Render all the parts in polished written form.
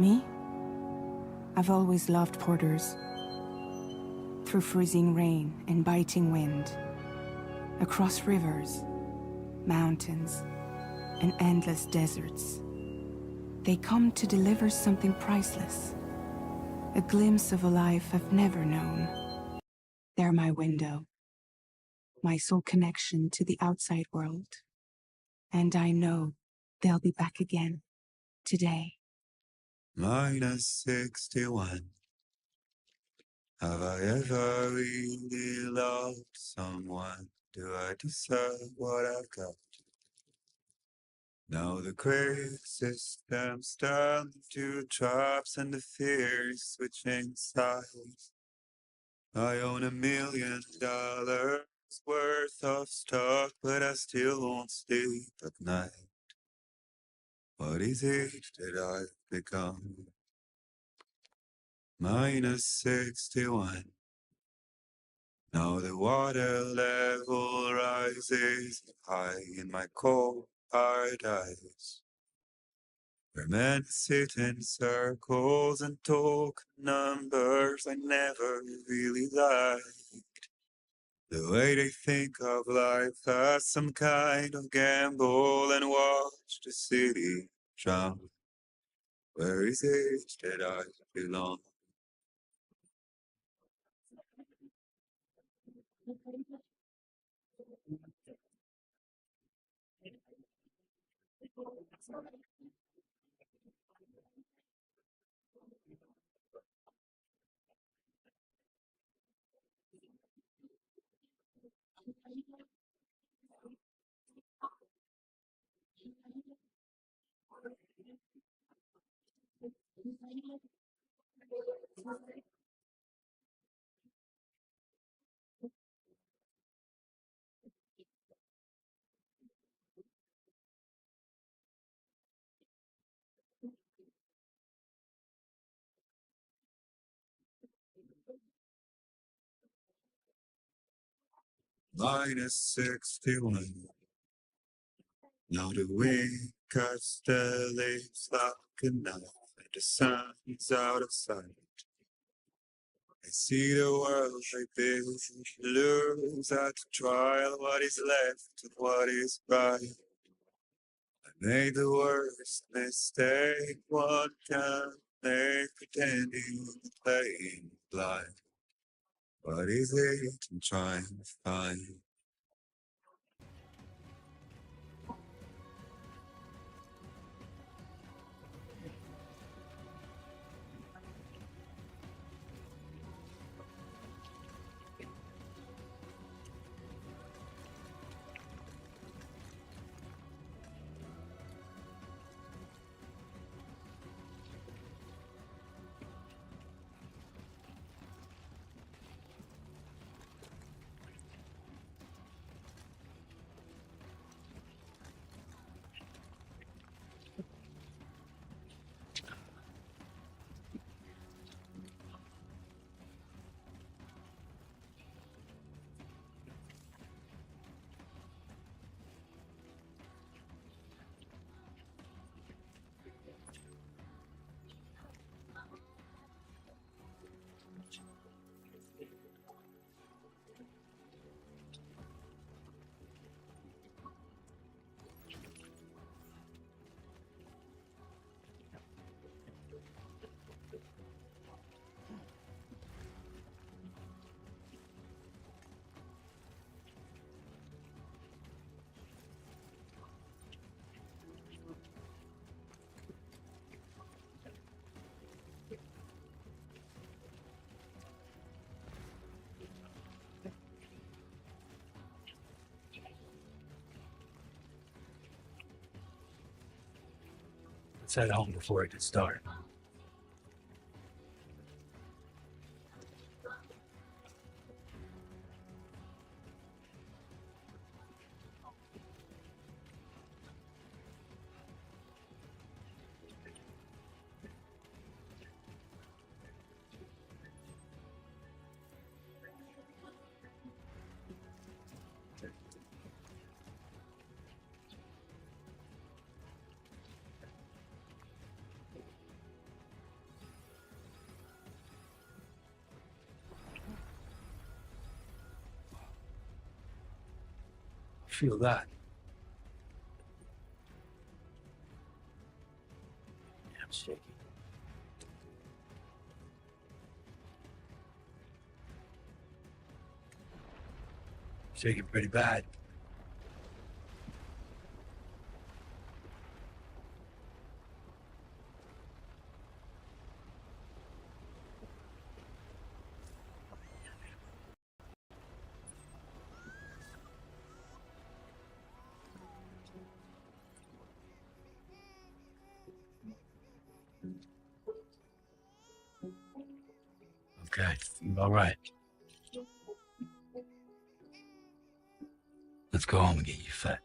Me? I've always loved porters. Through freezing rain and biting wind, across rivers, mountains, and endless deserts, they come to deliver something priceless, a glimpse of a life I've never known. They're my window, my sole connection to the outside world. And I know they'll be back again, today. -61. Have I ever really loved someone? Do I deserve what I've got? Now the crazy system's turned to traps and the fear is switching sides. I own $1 million worth of stock, but I still won't sleep at night. What is it that I've become? -61. Now the water level rises high in my cold paradise, where men sit in circles and talk numbers I never really liked. The way they think of life as some kind of gamble and watch the city drown. Where is it that I belong? -61. Now the wind cuts the leaves like a knife, and the sun's out of sight. I see the world like this, lose at the trial, what is left of what is right. I made the worst mistake one can make, pretending and playing blind. What is it I'm trying to find? Let's head home before it gets dark. feel that. Yeah, I'm shaking. Shaking pretty bad. Okay, all right. Let's go home and get you fed.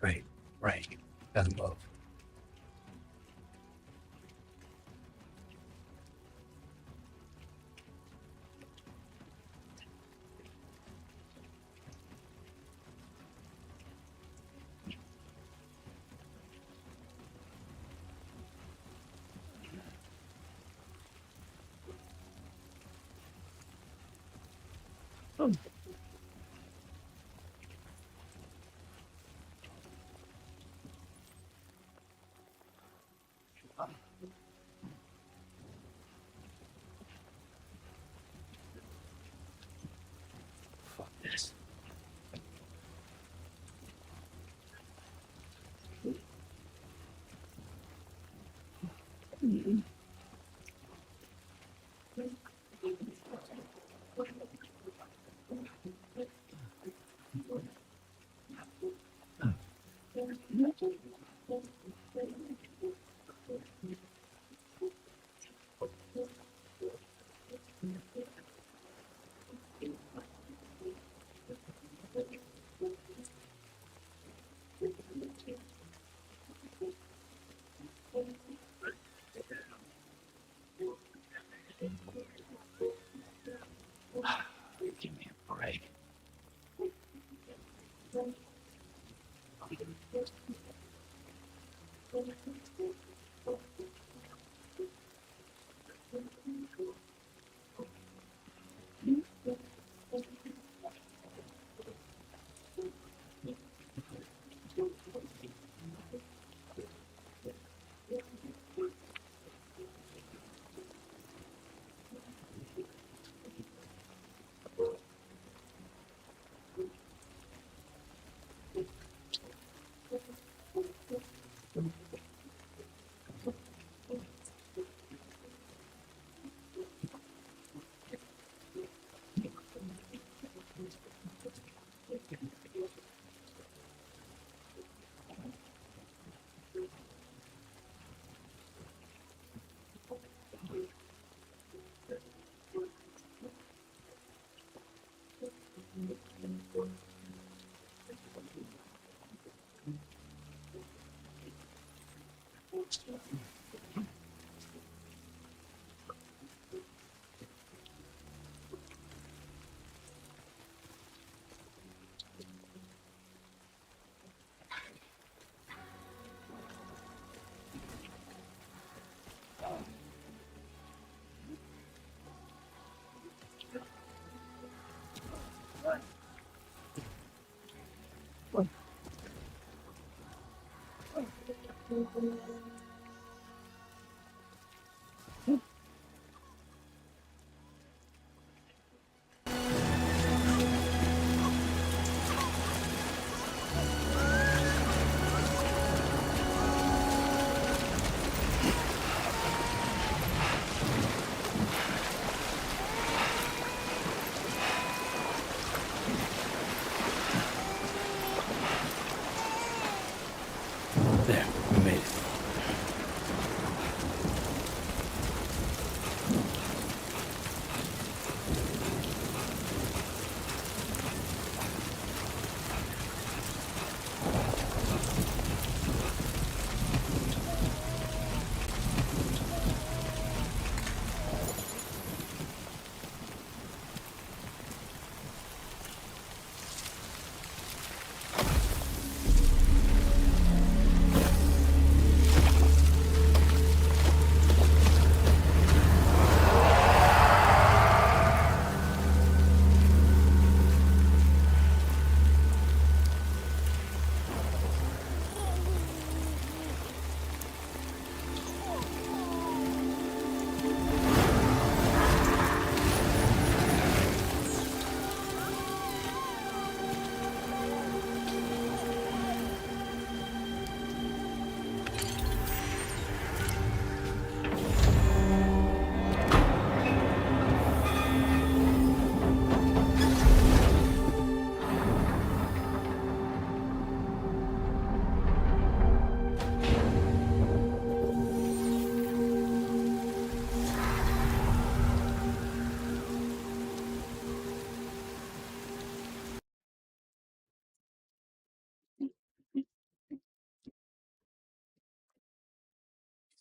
Right, right. That's love. Fuck this. There, we made it.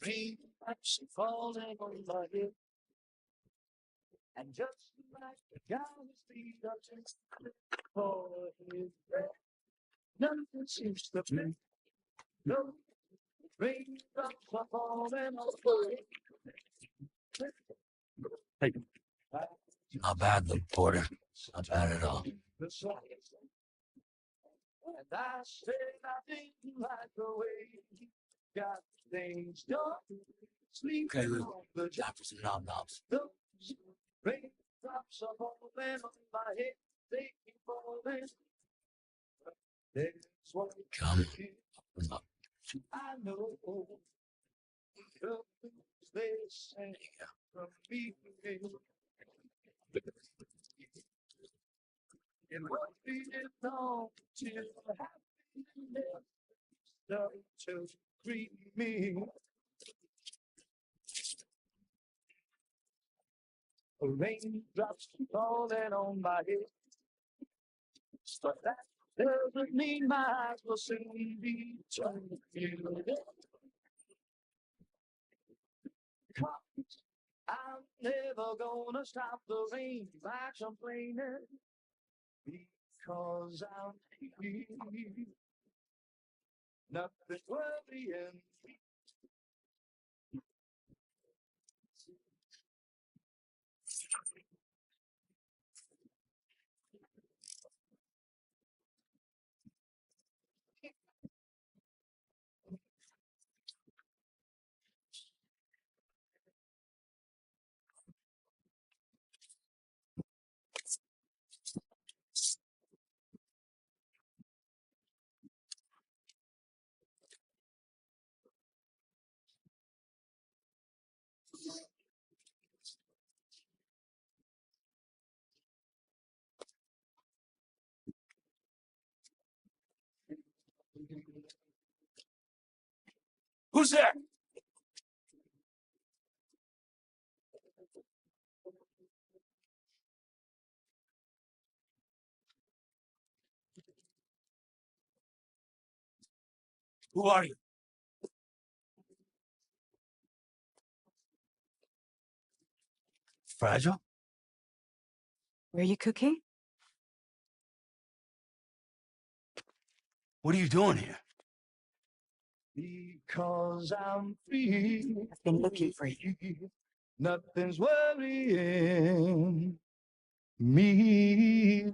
Raindrops falling on my head, and just like the guy with the just for his breath, nothing seems to fit. No raindrops are falling on my head. Hey, not bad, little Porter. Not bad at all. The sun, and I said I didn't like the way he got things done. Sleep Okay, Luke. on the Time for some nom-noms. those raindrops are falling on my head. They keep falling. There's one Come thing on. Up. I know. The things they say from me. It won't be long till happiness starts to greet me. Raindrops falling on my head. But that doesn't mean my eyes will soon be turned to you. I'm never gonna stop the rain by complaining because I'm free. Nothing worrying me. Who's there? Who are you? Fragile? Were you cooking? What are you doing here? Because I'm free. I've been looking for you. Nothing's worrying me.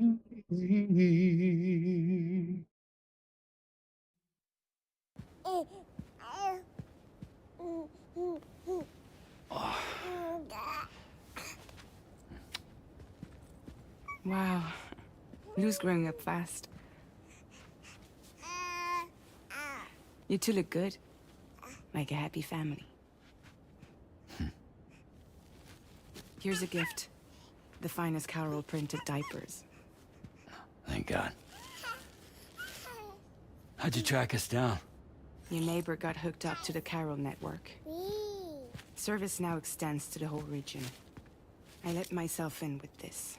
Wow. Lou's growing up fast. You two look good. Like a happy family. Here's a gift. The finest Carol printed diapers. Thank God. How'd you track us down? Your neighbor got hooked up to the Carol network. Service now extends to the whole region. I let myself in with this.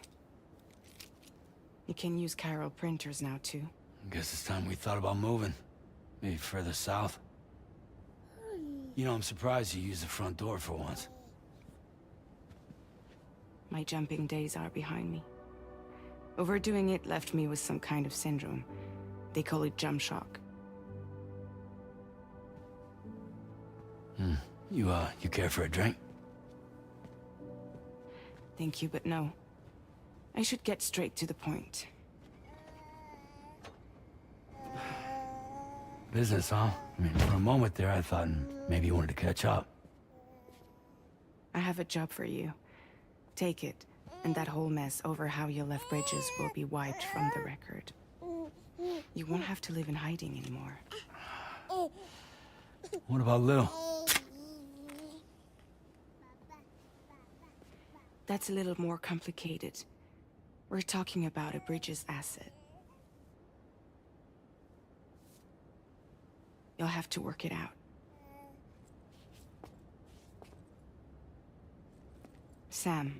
You can use Carol printers now, too. Guess it's time we thought about moving. Maybe further south. You know, I'm surprised you used the front door for once. My jumping days are behind me. Overdoing it left me with some kind of syndrome. They call it jump shock. You care for a drink? Thank you, but no. I should get straight to the point. Business, huh? I mean, for a moment there, I thought maybe you wanted to catch up. I have a job for you. Take it, and that whole mess over how you left bridges will be wiped from the record. You won't have to live in hiding anymore. What about Lou? That's a little more complicated. We're talking about a bridges asset. You'll have to work it out. Sam,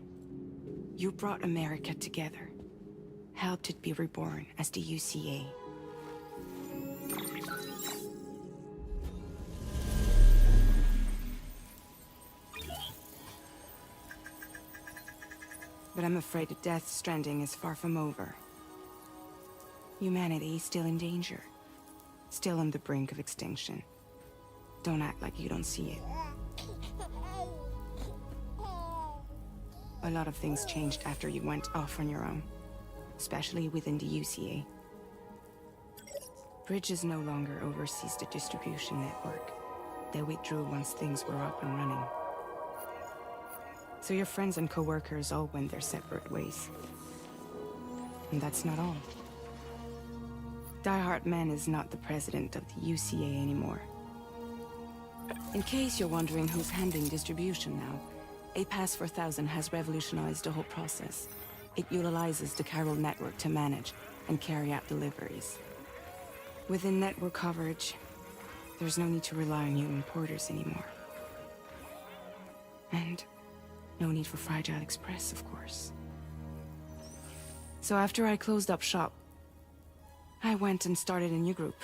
you brought America together. Helped it be reborn as the UCA. But I'm afraid that Death Stranding is far from over. Humanity is still in danger. Still on the brink of extinction. Don't act like you don't see it. A lot of things changed after you went off on your own. Especially within the UCA. Bridges no longer oversees the distribution network. They withdrew once things were up and running. So your friends and co-workers all went their separate ways. And that's not all. Die Hard Man is not the president of the UCA anymore. In case you're wondering who's handling distribution now, A Pass 4000 has revolutionized the whole process. It utilizes the Carol network to manage and carry out deliveries. Within network coverage, there's no need to rely on human porters anymore. And no need for Fragile Express, of course. So after I closed up shop, I went and started a new group.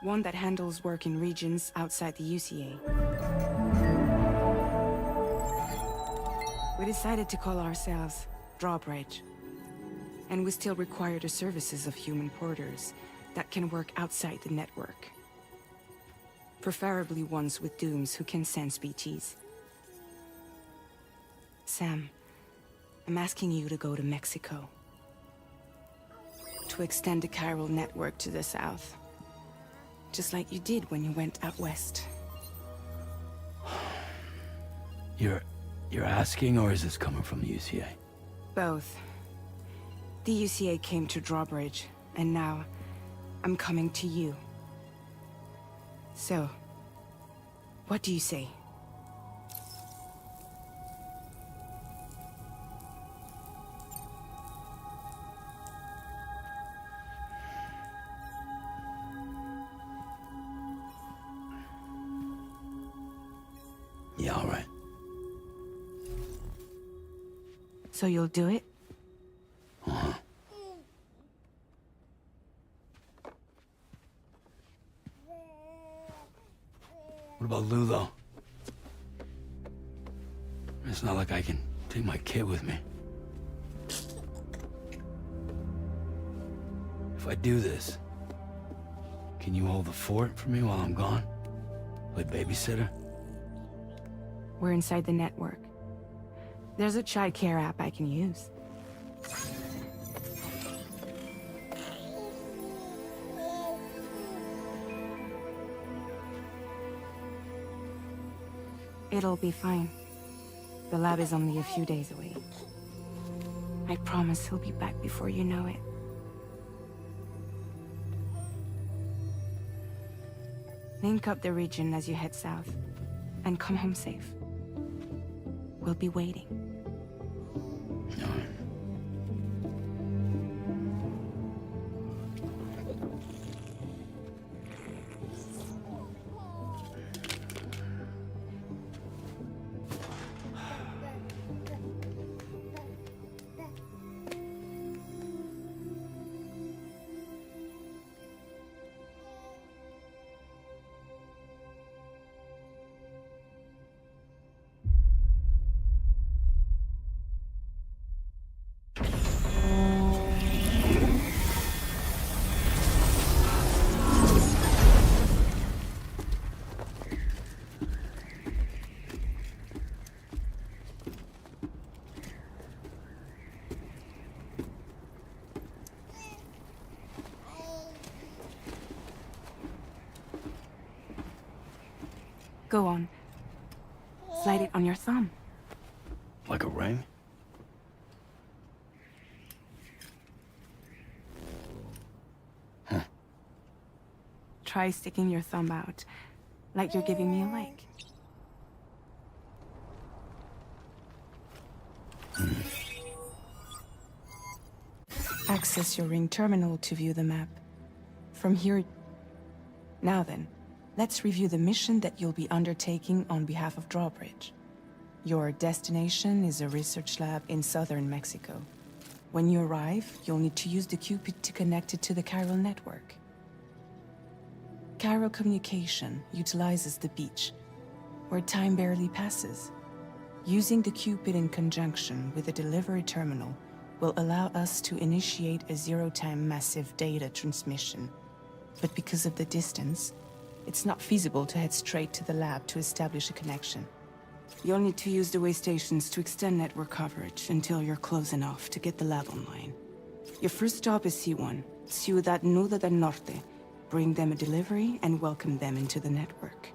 One that handles work in regions outside the UCA. We decided to call ourselves Drawbridge. And we still require the services of human porters that can work outside the network. Preferably ones with dooms who can sense BTs. Sam, I'm asking you to go to Mexico. To extend the chiral network to the south. Just like you did when you went out west. You're asking, or is this coming from the UCA? Both. The UCA came to Drawbridge, and now I'm coming to you. So, what do you say? Yeah, all right. So you'll do it? Uh-huh. What about Lou, though? It's not like I can Take my kid with me. If I do this, can you hold the fort for me while I'm gone? Play babysitter? We're inside the network. There's a child care app I can use. It'll be fine. The lab is only a few days away. I promise he'll be back before you know it. Link up the region as you head south, and come home safe. We'll be waiting. All right. Go on. Slide it on your thumb. Like a ring? Huh. Try sticking your thumb out, like you're giving me a like. Access your ring terminal to view the map. From here... Now then, let's review the mission that you'll be undertaking on behalf of Drawbridge. Your destination is a research lab in southern Mexico. When you arrive, you'll need to use the Cupid to connect it to the chiral network. Chiral communication utilizes the beach, where time barely passes. Using the Cupid in conjunction with a delivery terminal will allow us to initiate a zero-time massive data transmission. But because of the distance, it's not feasible to head straight to the lab to establish a connection. You'll need to use the way stations to extend network coverage until you're close enough to get the lab online. Your first stop is C1, Ciudad Nuda del Norte. Bring them a delivery and welcome them into the network.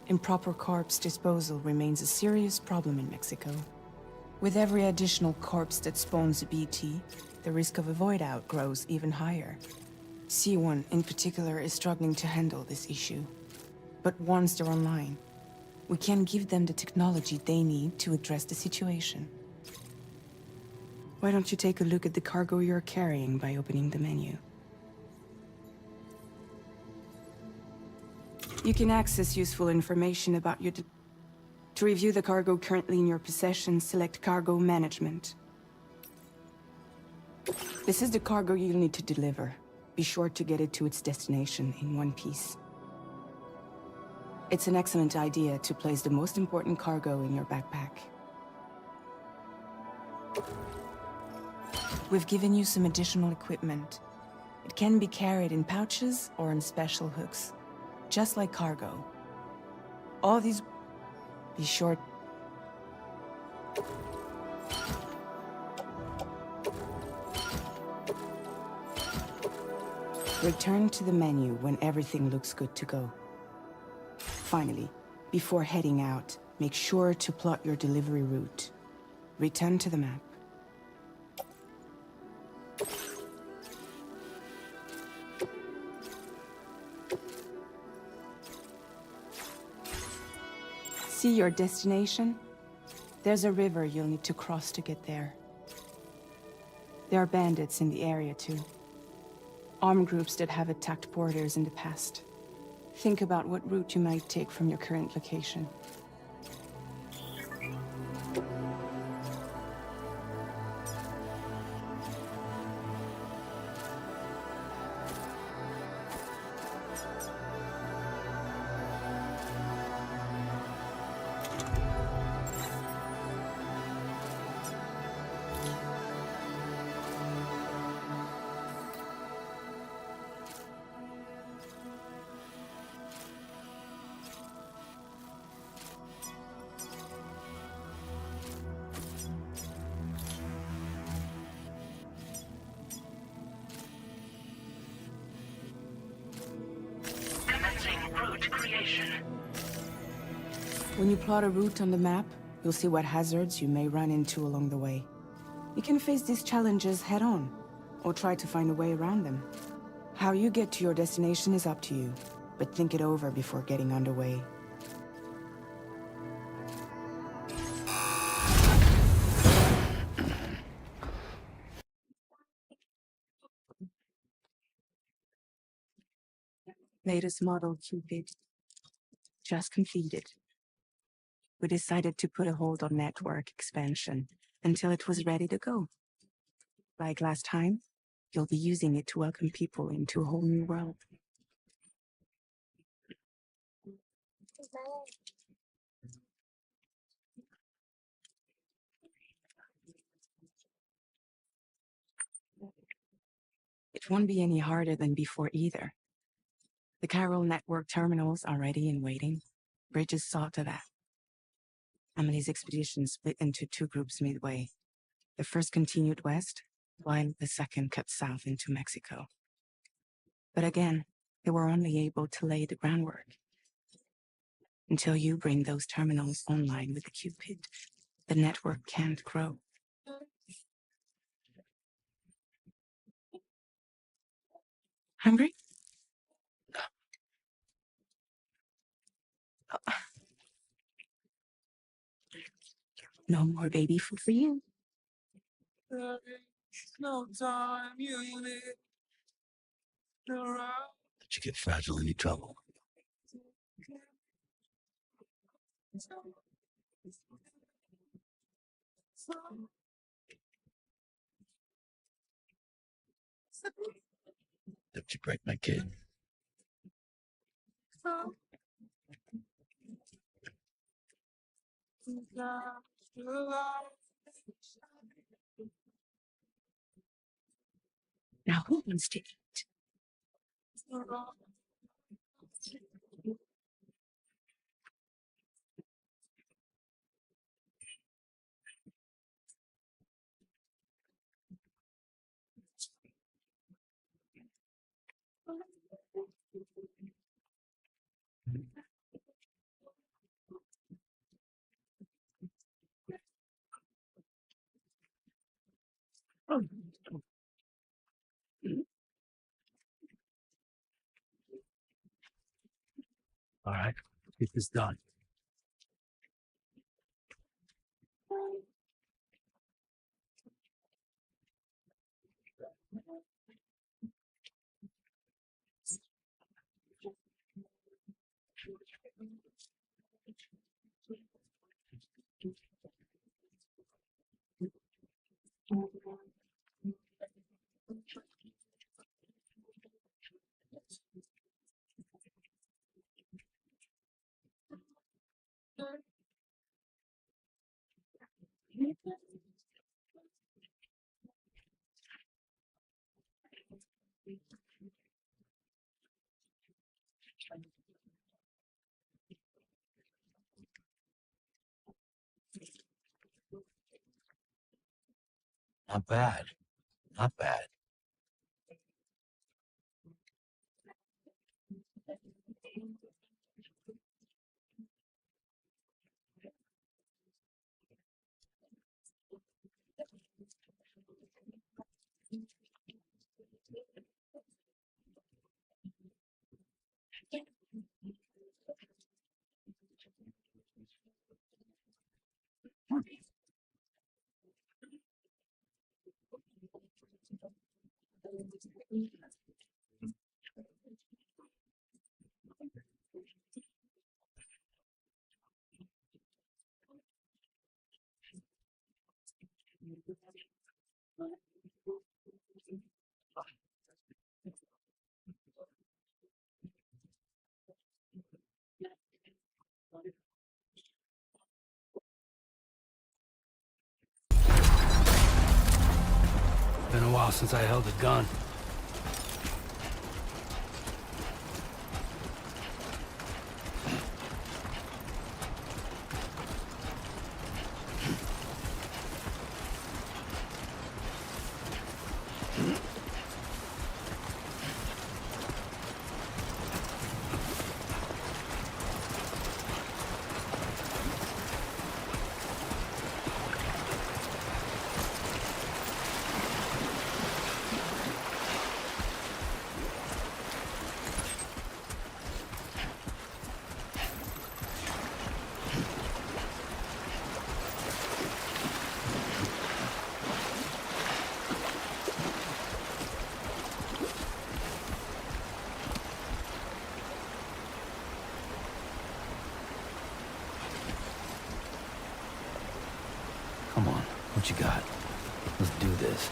Improper corpse disposal remains a serious problem in Mexico. With every additional corpse that spawns a BT, the risk of a void out grows even higher. C1 in particular is struggling to handle this issue. But once they're online, we can give them the technology they need to address the situation. Why don't you take a look at the cargo you're carrying by opening the menu? You can access useful information about your... To review the cargo currently in your possession, select Cargo Management. This is the cargo you'll need to deliver. Be sure to get it to its destination in one piece. It's an excellent idea to place the most important cargo in your backpack. We've given you some additional equipment. It can be carried in pouches or on special hooks, just like cargo. All these... Be sure... Return to the menu when everything looks good to go. Finally, before heading out, make sure to plot your delivery route. Return to the map. See your destination? There's a river you'll need to cross to get there. There are bandits in the area too. Armed groups that have attacked porters in the past. Think about what route you might take from your current location. When you plot a route on the map, you'll see what hazards you may run into along the way. You can face these challenges head-on, or try to find a way around them. How you get to your destination is up to you, but think it over before getting underway. Latest model Cupid. Just completed. We decided to put a hold on network expansion until it was ready to go. Like last time, you'll be using it to welcome people into a whole new world. It won't be any harder than before either. The Chiral network terminals are ready and waiting. Bridges saw to that. Emily's expedition split into two groups midway. The first continued west, while the second cut south into Mexico. But again, they were only able to lay the groundwork. Until you bring those terminals online with the Cupid, the network can't grow. Hungry? No more baby food for you. No time unit. But you get fragile in any trouble. Don't you break my kid. Now who wants to eat? All right, get this done. Not bad. Not bad. Been a while since I held a gun. got. Let's do this.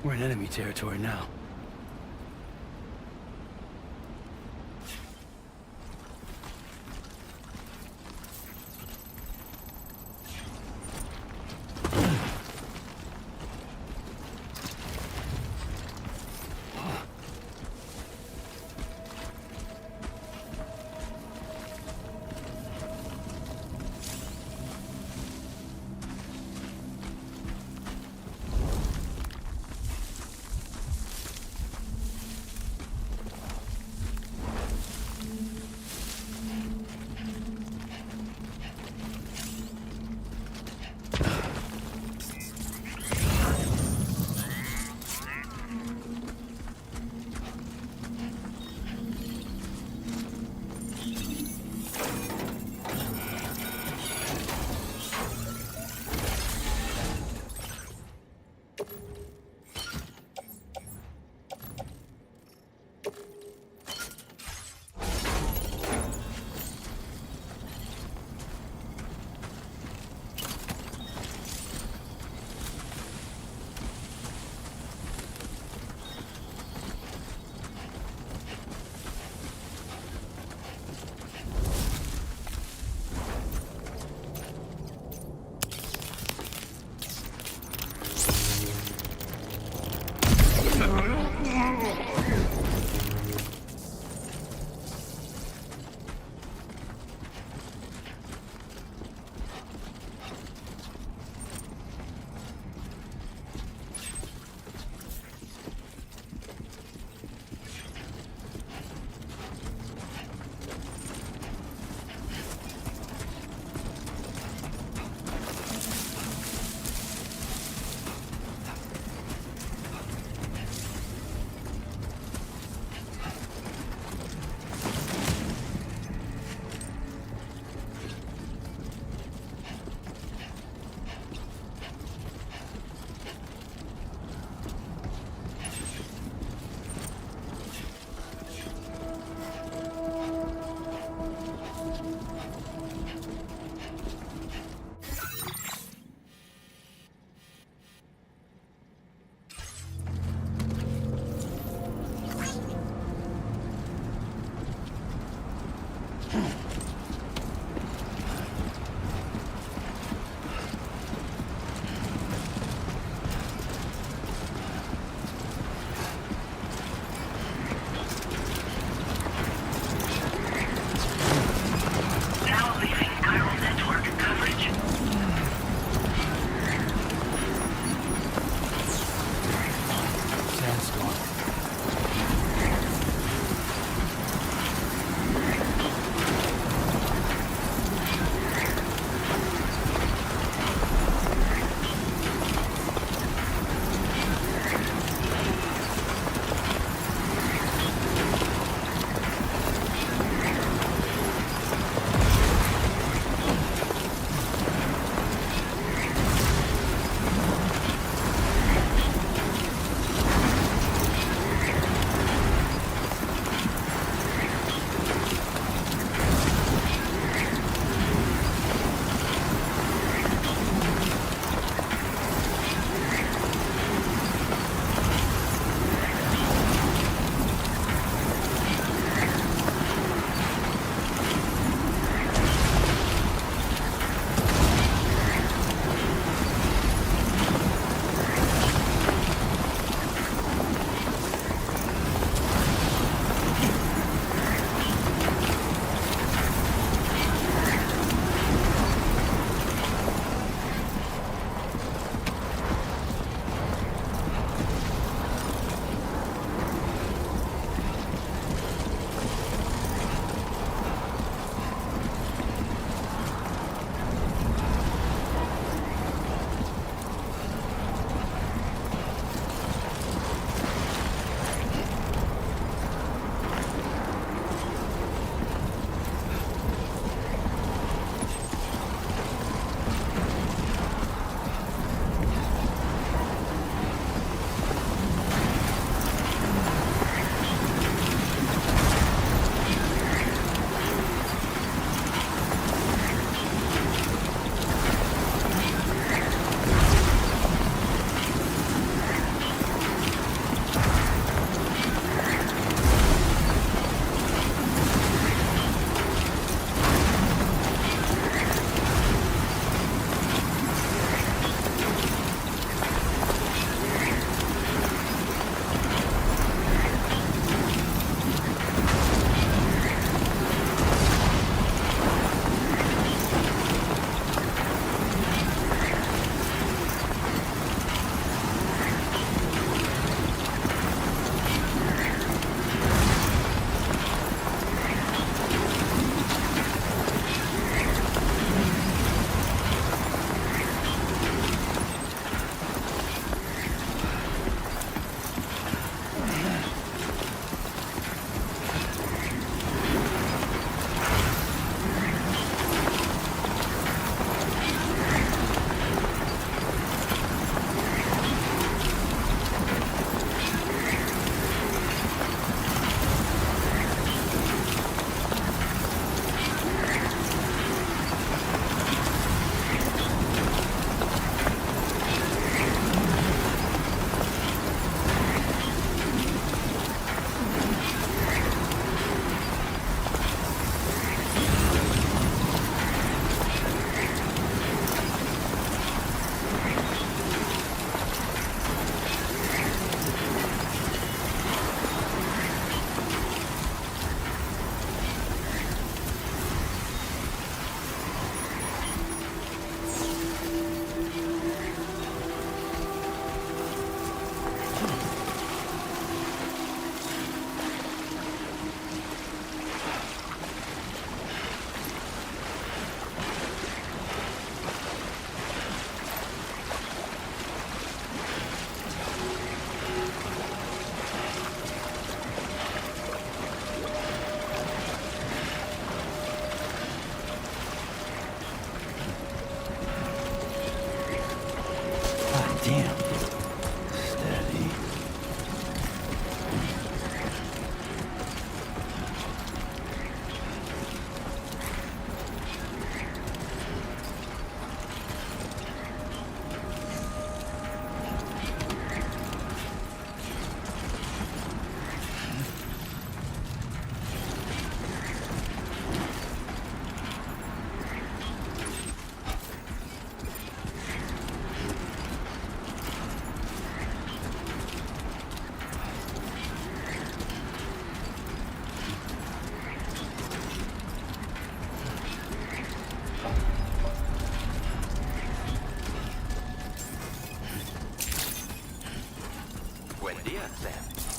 We're in enemy territory now.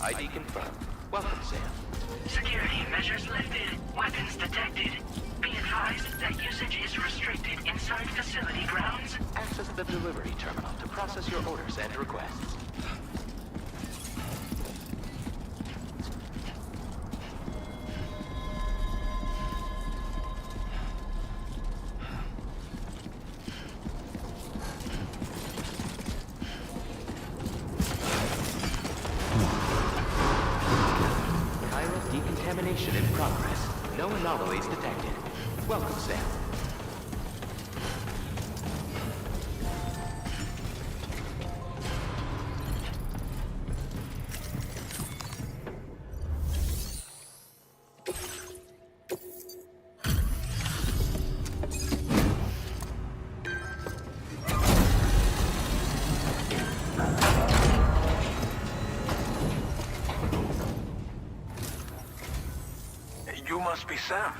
ID confirmed. Welcome, Sam. Security measures lifted. Weapons detected. Be advised that usage is restricted inside facility grounds. Access the delivery terminal to process your orders and requests. Decontamination in progress. No anomalies detected. Welcome, Sam. You must be Sam.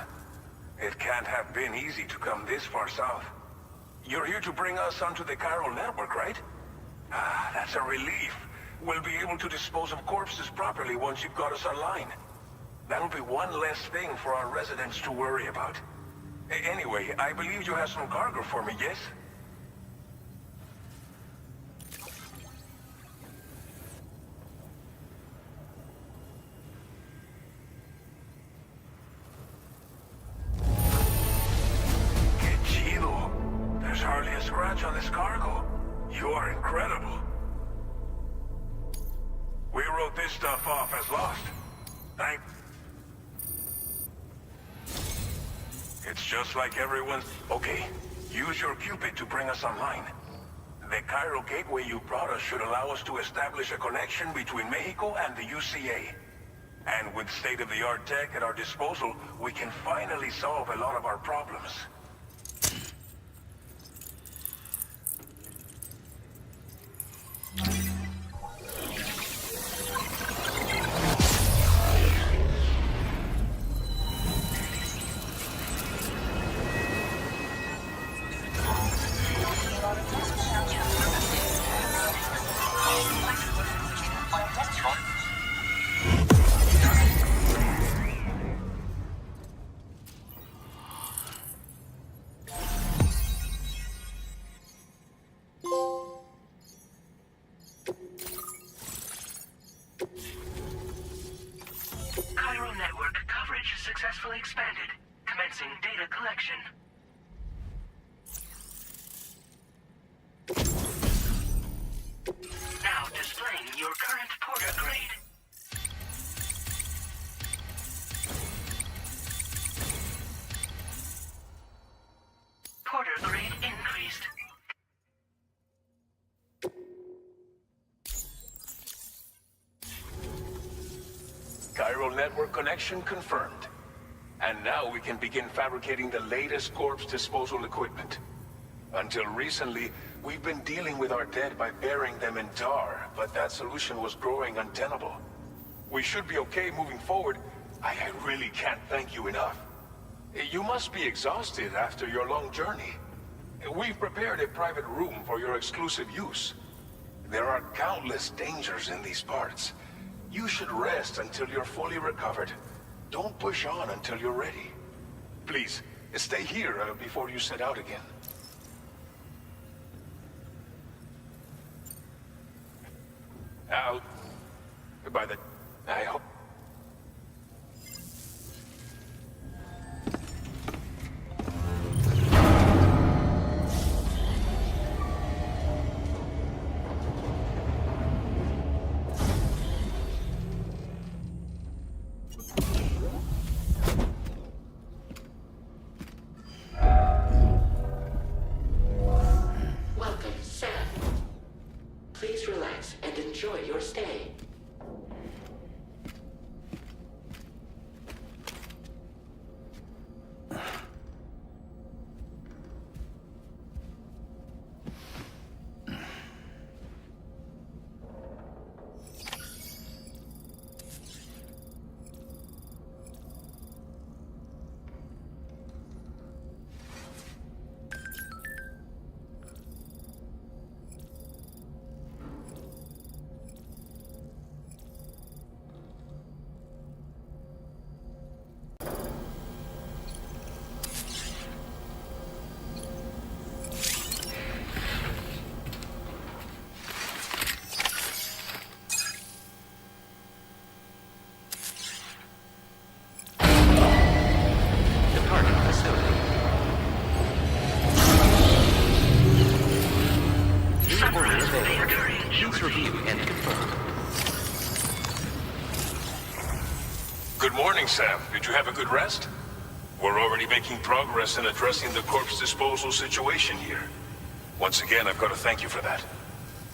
It can't have been easy to come this far south. You're here to bring us onto the chiral network, right? Ah, that's a relief. We'll be able to dispose of corpses properly once you've got us online. That'll be one less thing for our residents to worry about. Anyway, I believe you have some cargo for me, yes? There's hardly a scratch on this cargo. You are incredible. We wrote this stuff off as lost. It's just like everyone's... Okay, use your Cupid to bring us online. The chiral gateway you brought us should allow us to establish a connection between Mexico and the UCA. And with state-of-the-art tech at our disposal, we can finally solve a lot of our problems. Chiral network coverage successfully expanded. Commencing data collection. Now displaying your current porter grade. Porter grade increased. Chiral network connection confirmed. And now we can begin fabricating the latest corpse disposal equipment. Until recently, we've been dealing with our dead by burying them in tar, but that solution was growing untenable. We should be okay moving forward. I really can't thank you enough. You must be exhausted after your long journey. We've prepared a private room for your exclusive use. There are countless dangers in these parts. You should rest until you're fully recovered. Don't push on until you're ready. Please, stay here before you set out again. I hope... Welcome, Sam. Please relax and enjoy your stay. morning, Sam. Did you have a good rest? We're already making progress in addressing the corpse disposal situation here. Once again, I've got to thank you for that.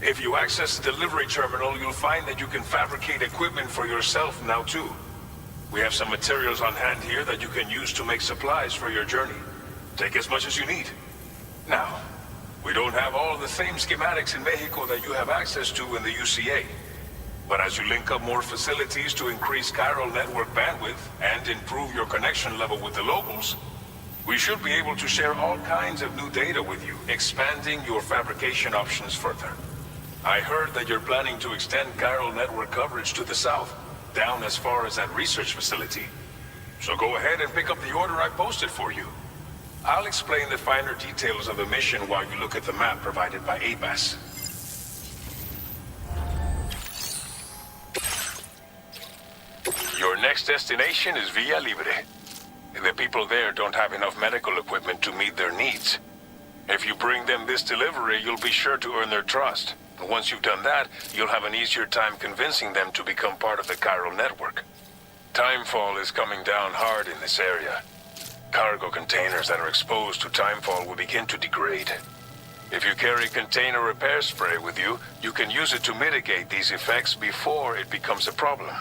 If you access the delivery terminal, you'll find that you can fabricate equipment for yourself now too. We have some materials on hand here that you can use to make supplies for your journey. Take as much as you need. Now, we don't have all the same schematics in Mexico that you have access to in the UCA. But as you link up more facilities to increase chiral network bandwidth and improve your connection level with the locals, we should be able to share all kinds of new data with you, expanding your fabrication options further. I heard that you're planning to extend chiral network coverage to the south, down as far as that research facility. So go ahead and pick up the order I posted for you. I'll explain the finer details of the mission while you look at the map provided by ABAS. Your next destination is Villa Libre. The people there don't have enough medical equipment to meet their needs. If you bring them this delivery, you'll be sure to earn their trust. And once you've done that, you'll have an easier time convincing them to become part of the chiral network. Timefall is coming down hard in this area. Cargo containers that are exposed to timefall will begin to degrade. If you carry container repair spray with you, you can use it to mitigate these effects before it becomes a problem.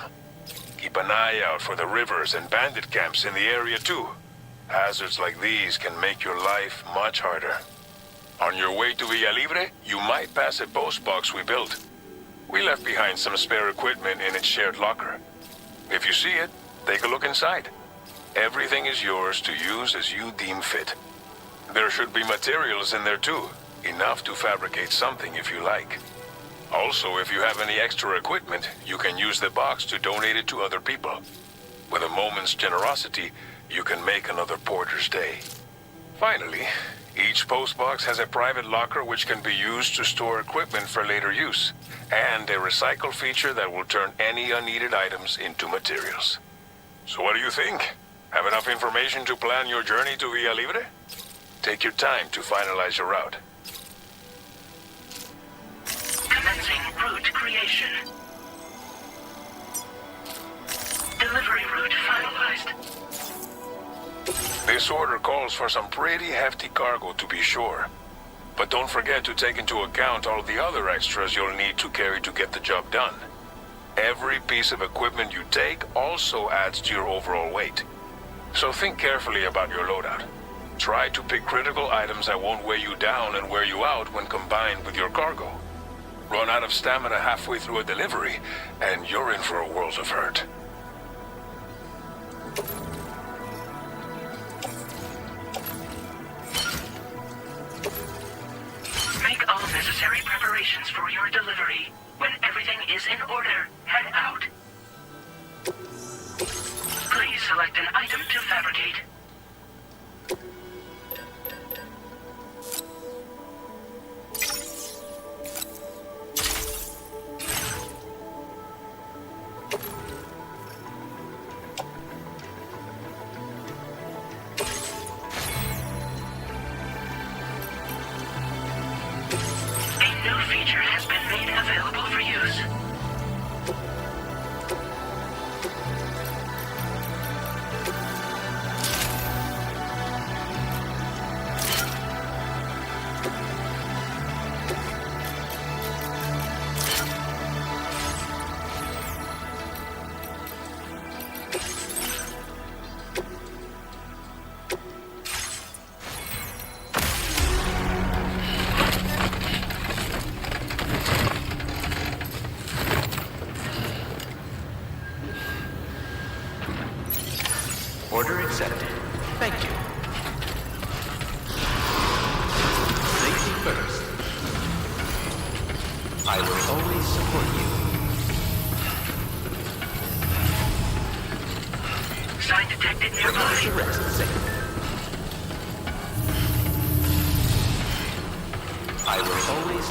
Keep an eye out for the rivers and bandit camps in the area too. Hazards like these can make your life much harder. On your way to Villa Libre, you might pass a post box we built. We left behind some spare equipment in its shared locker. If you see it, take a look inside. Everything is yours to use as you deem fit. There should be materials in there too, enough to fabricate something if you like. Also, if you have any extra equipment, you can use the box to donate it to other people. With a moment's generosity, you can make another porter's day. Finally, each postbox has a private locker which can be used to store equipment for later use, and a recycle feature that will turn any unneeded items into materials. So what do you think? Have enough information to plan your journey to Villa Libre? Take your time to finalize your route. Commencing route creation. Delivery route finalized. This order calls for some pretty hefty cargo to be sure. But don't forget to take into account all the other extras you'll need to carry to get the job done. Every piece of equipment you take also adds to your overall weight. So think carefully about your loadout. Try to pick critical items that won't weigh you down and wear you out when combined with your cargo. Run out of stamina halfway through a delivery, and you're in for a world of hurt. Make all necessary preparations for your delivery. When everything is in order, head out. Please select an item to fabricate. A new feature has been made available for use. Order accepted. Thank you. Safety first. I will always support you. Sign detected nearby. Arrest safe. I will always...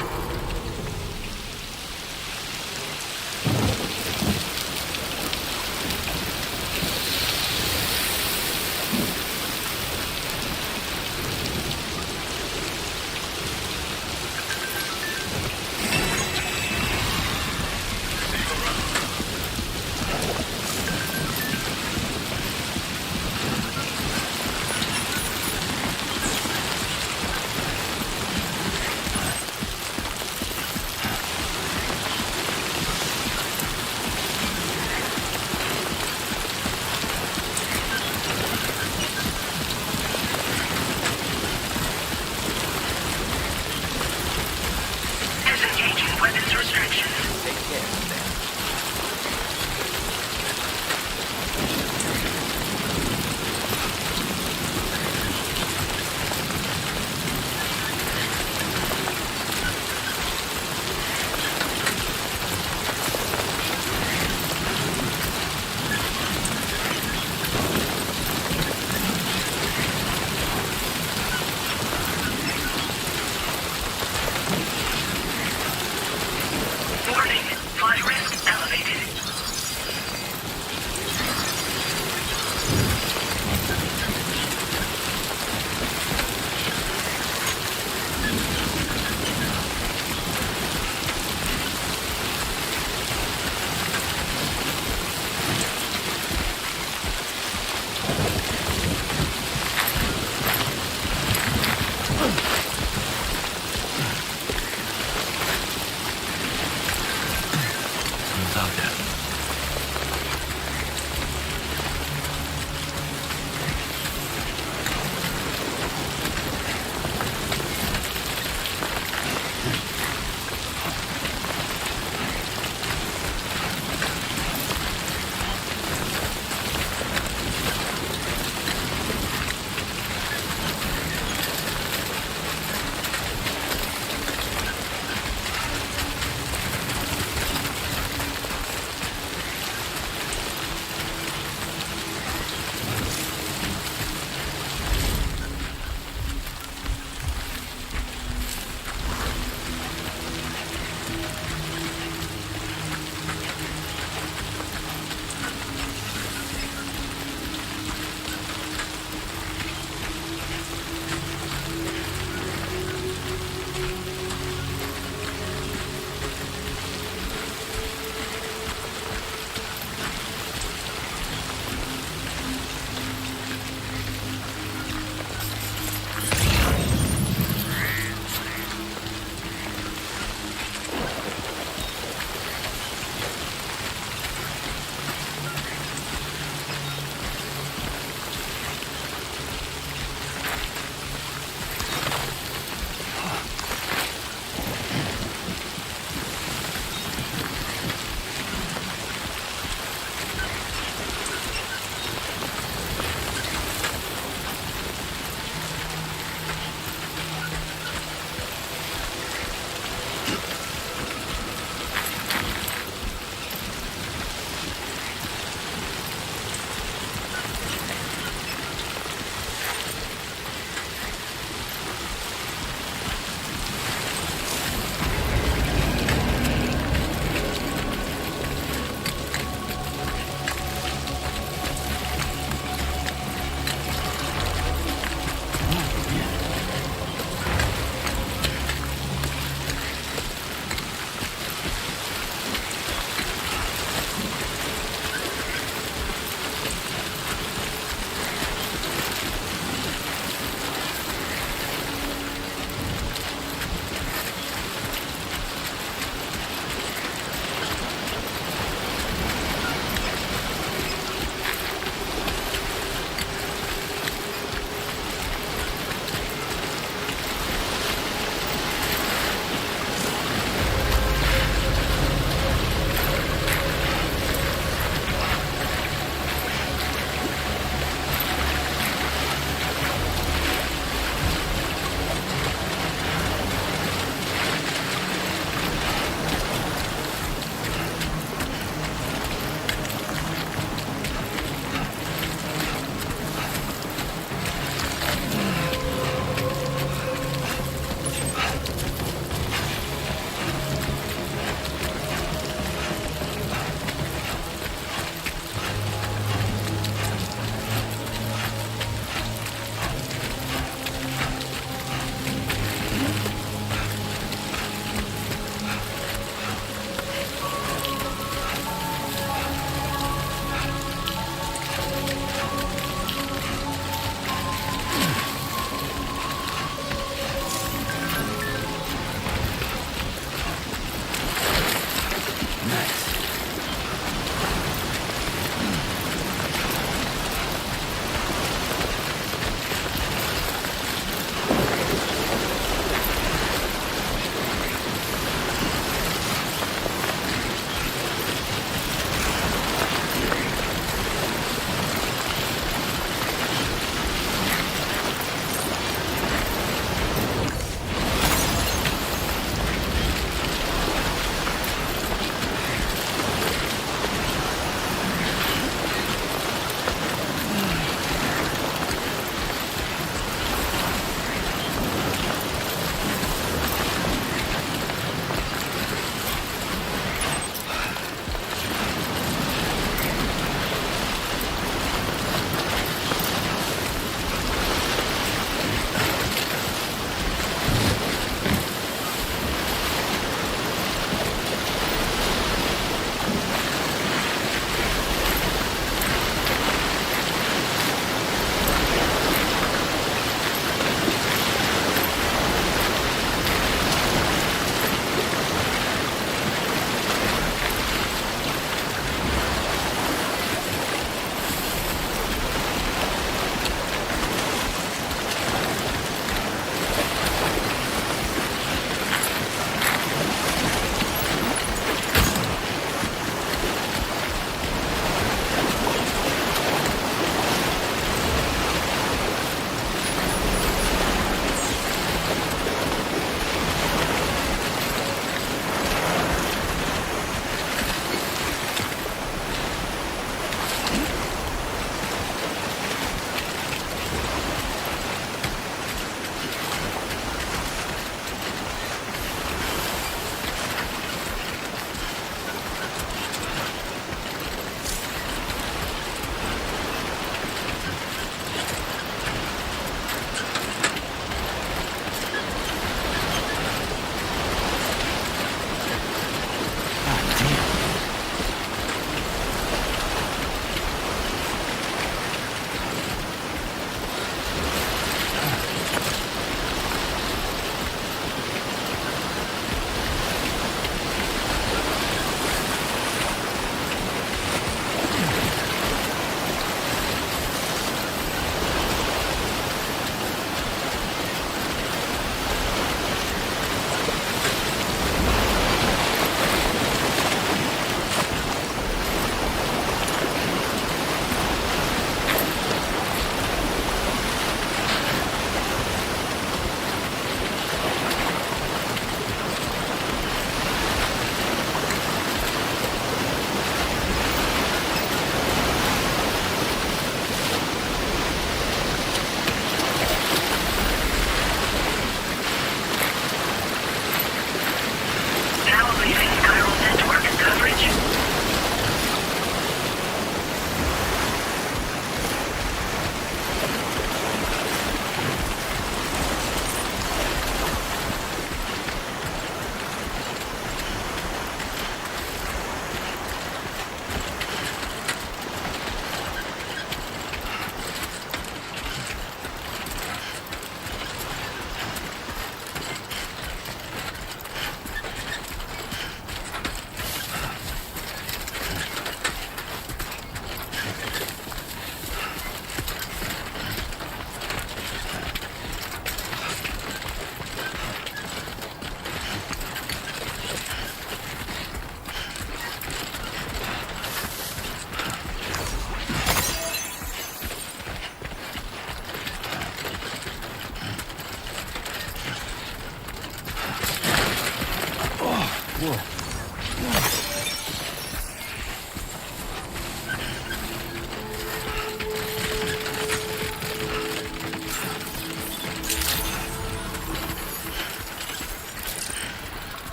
protection. Take care, Sam. Warning, fly risk.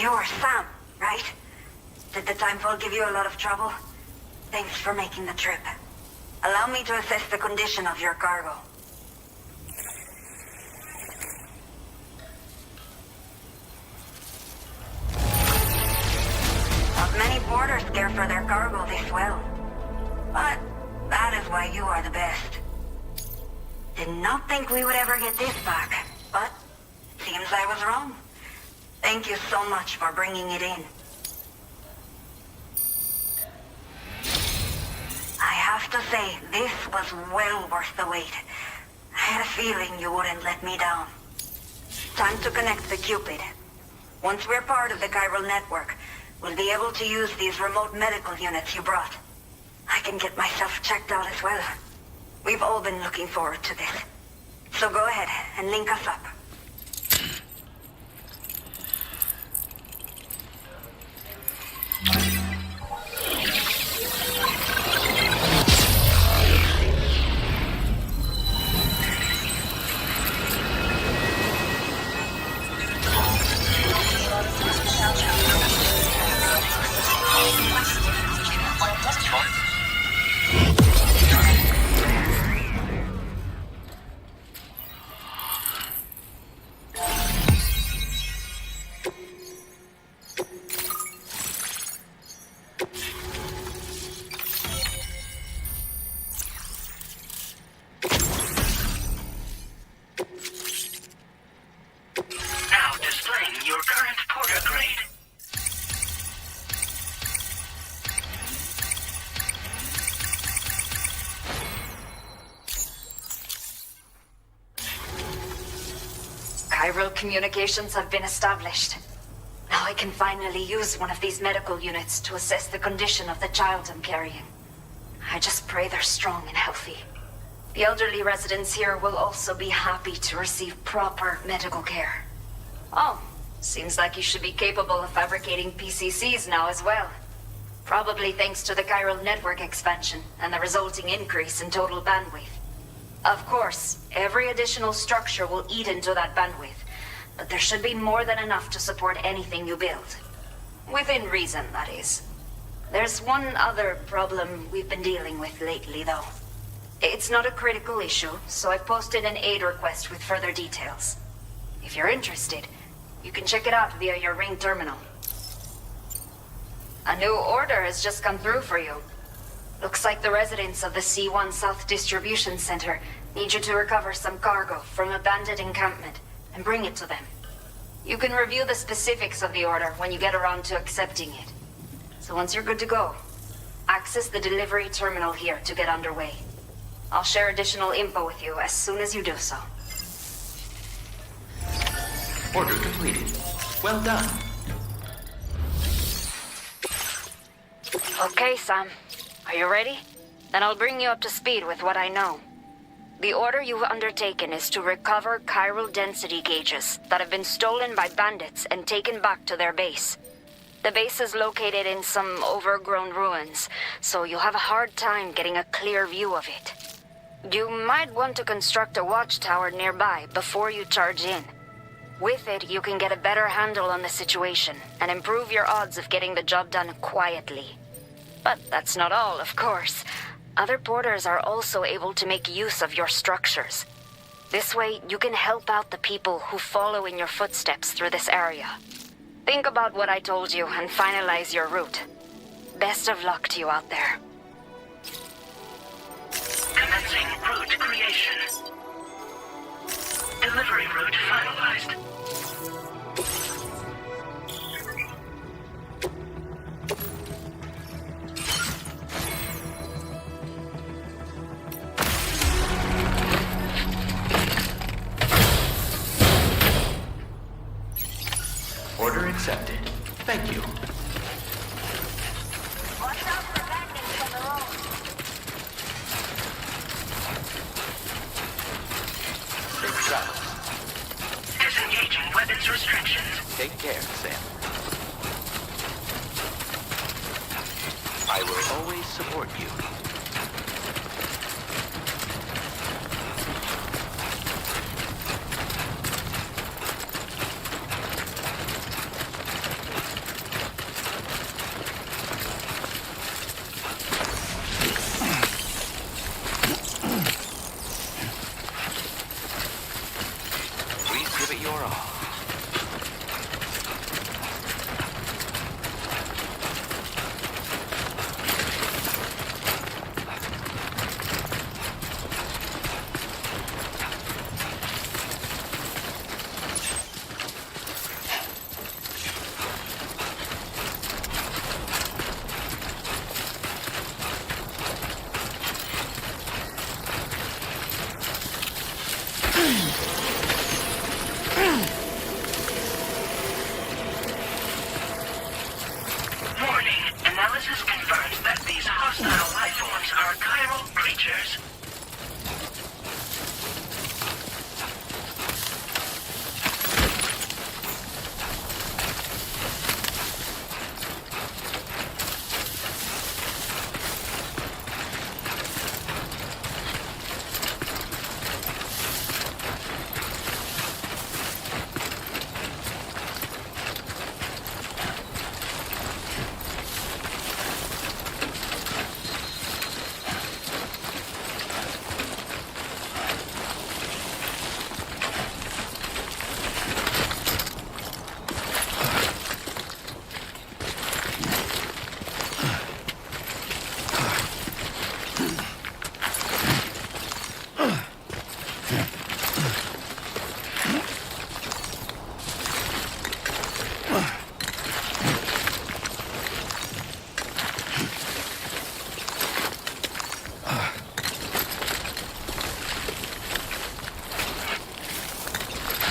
You're Sam, right? Did the timefall give you a lot of trouble? Thanks for making the trip. Allow me to assess the condition of your cargo. Not many porters care for their cargo this well. But that is why you are the best. Did not think we would ever get this back, but seems I was wrong. Thank you so much for bringing it in. I have to say, this was well worth the wait. I had a feeling you wouldn't let me down. Time to connect the Cupid. Once we're part of the chiral network, we'll be able to use these remote medical units you brought. I can get myself checked out as well. We've all been looking forward to this. So go ahead and link us up. Now displaying your current porter grade. Chiral communications have been established. Now I can finally use one of these medical units to assess the condition of the child I'm carrying. I just pray they're strong and healthy. The elderly residents here will also be happy to receive proper medical care. Oh, seems like you should be capable of fabricating PCCs now as well. Probably thanks to the chiral network expansion and the resulting increase in total bandwidth. Of course, every additional structure will eat into that bandwidth, but there should be more than enough to support anything you build. Within reason, that is. There's one other problem we've been dealing with lately, though. It's not a critical issue, so I've posted an aid request with further details. If you're interested, you can check it out via your Ring terminal. A new order has just come through for you. Looks like the residents of the C1 South Distribution Center need you to recover some cargo from abandoned encampment and bring it to them. You can review the specifics of the order when you get around to accepting it. So once you're good to go, access the delivery terminal here to get underway. I'll share additional info with you as soon as you do so. Order completed. Well done. Okay, Sam. Are you ready? Then I'll bring you up to speed with what I know. The order you've undertaken is to recover chiral density gauges that have been stolen by bandits and taken back to their base. The base is located in some overgrown ruins, so you'll have a hard time getting a clear view of it. You might want to construct a watchtower nearby before you charge in. With it, you can get a better handle on the situation and improve your odds of getting the job done quietly. But that's not all, of course. Other porters are also able to make use of your structures. This way, you can help out the people who follow in your footsteps through this area. Think about what I told you and finalize your route. Best of luck to you out there. Commencing route creation. Delivery route finalized. Order accepted. Thank you. Watch out for bandits on the road. Safe travels. Disengaging weapons restrictions. Take care, Sam. I will always support you. Please give it your all. Warning. Analysis confirms that these hostile life forms are chiral creatures.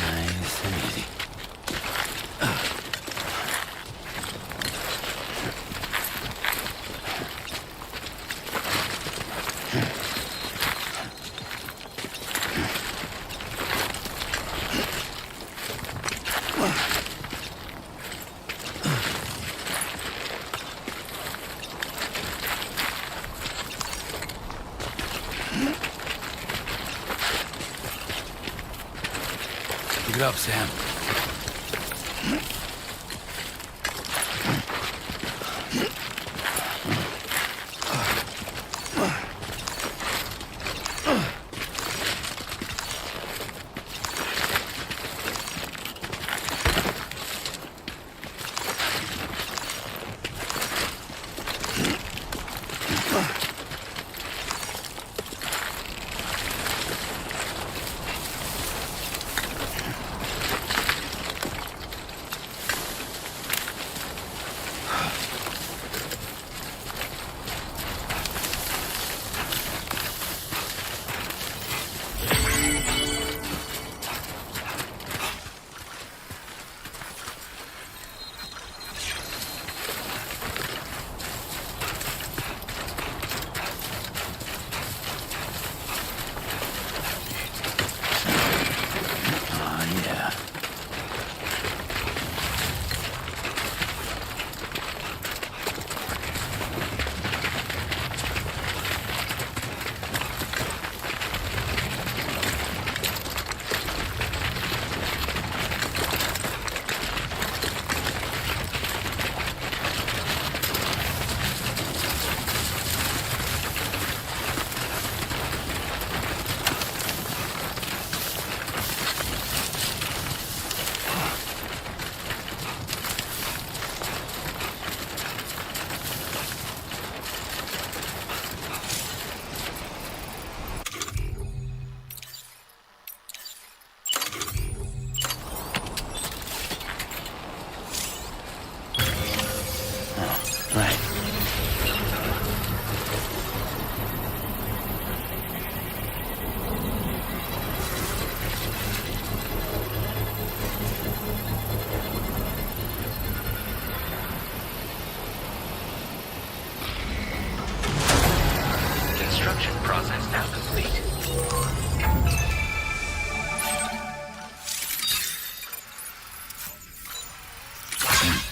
Nice and easy. Keep it up, Sam.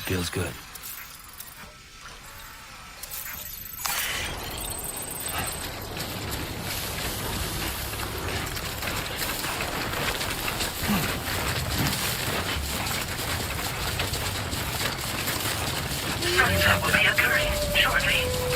Feels good. Sunset will be occurring shortly.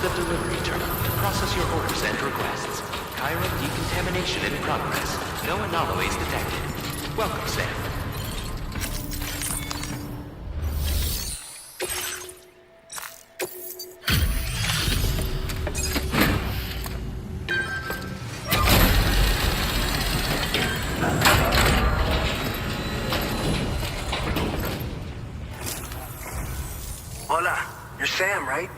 the delivery terminal to process your orders and requests. Chiral decontamination in progress. No anomalies detected. Welcome, Sam. Hola, you're Sam, right?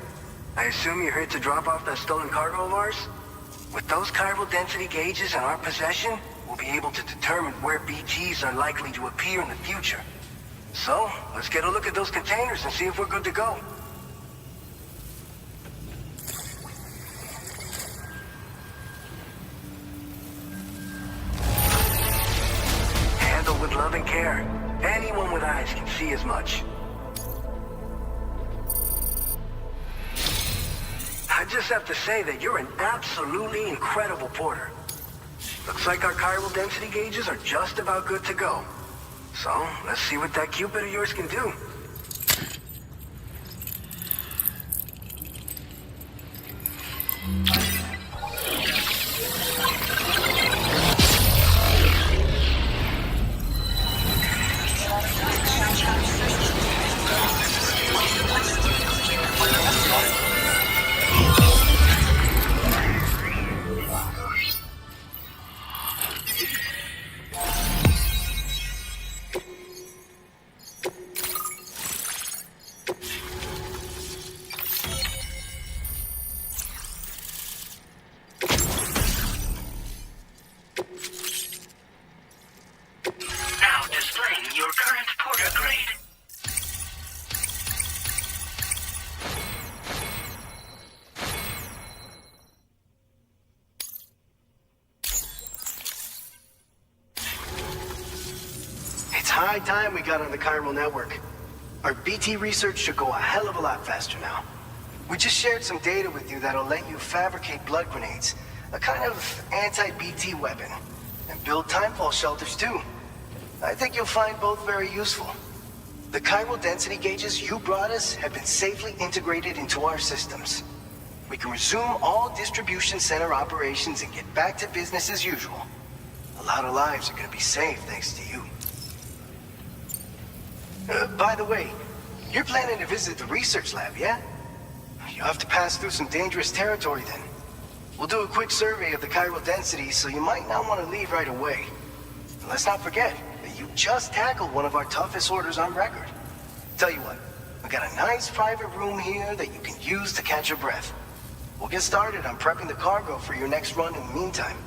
I assume you're here to drop off that stolen cargo of ours? With those chiral density gauges in our possession, we'll be able to determine where BGs are likely to appear in the future. So, let's get a look at those containers and see if we're good to go. Handled with love and care. Anyone with eyes can see as much. I just have to say that you're an absolutely incredible porter. Looks like our chiral density gauges are just about good to go. So, let's see what that Cupid of yours can do. high time we got on the chiral network. Our BT research should go a hell of a lot faster now. We just shared some data with you that'll let you fabricate blood grenades, a kind of anti-BT weapon, and build timefall shelters too. I think you'll find both very useful. The chiral density gauges you brought us have been safely integrated into our systems. We can resume all distribution center operations and get back to business as usual. A lot of lives are gonna be saved thanks to you. By the way, you're planning to visit the research lab, yeah? You'll have to pass through some dangerous territory then. We'll do a quick survey of the chiral density, so you might not want to leave right away. And let's not forget that you just tackled one of our toughest orders on record. Tell you what, we got a nice private room here that you can use to catch your breath. We'll get started on prepping the cargo for your next run in the meantime.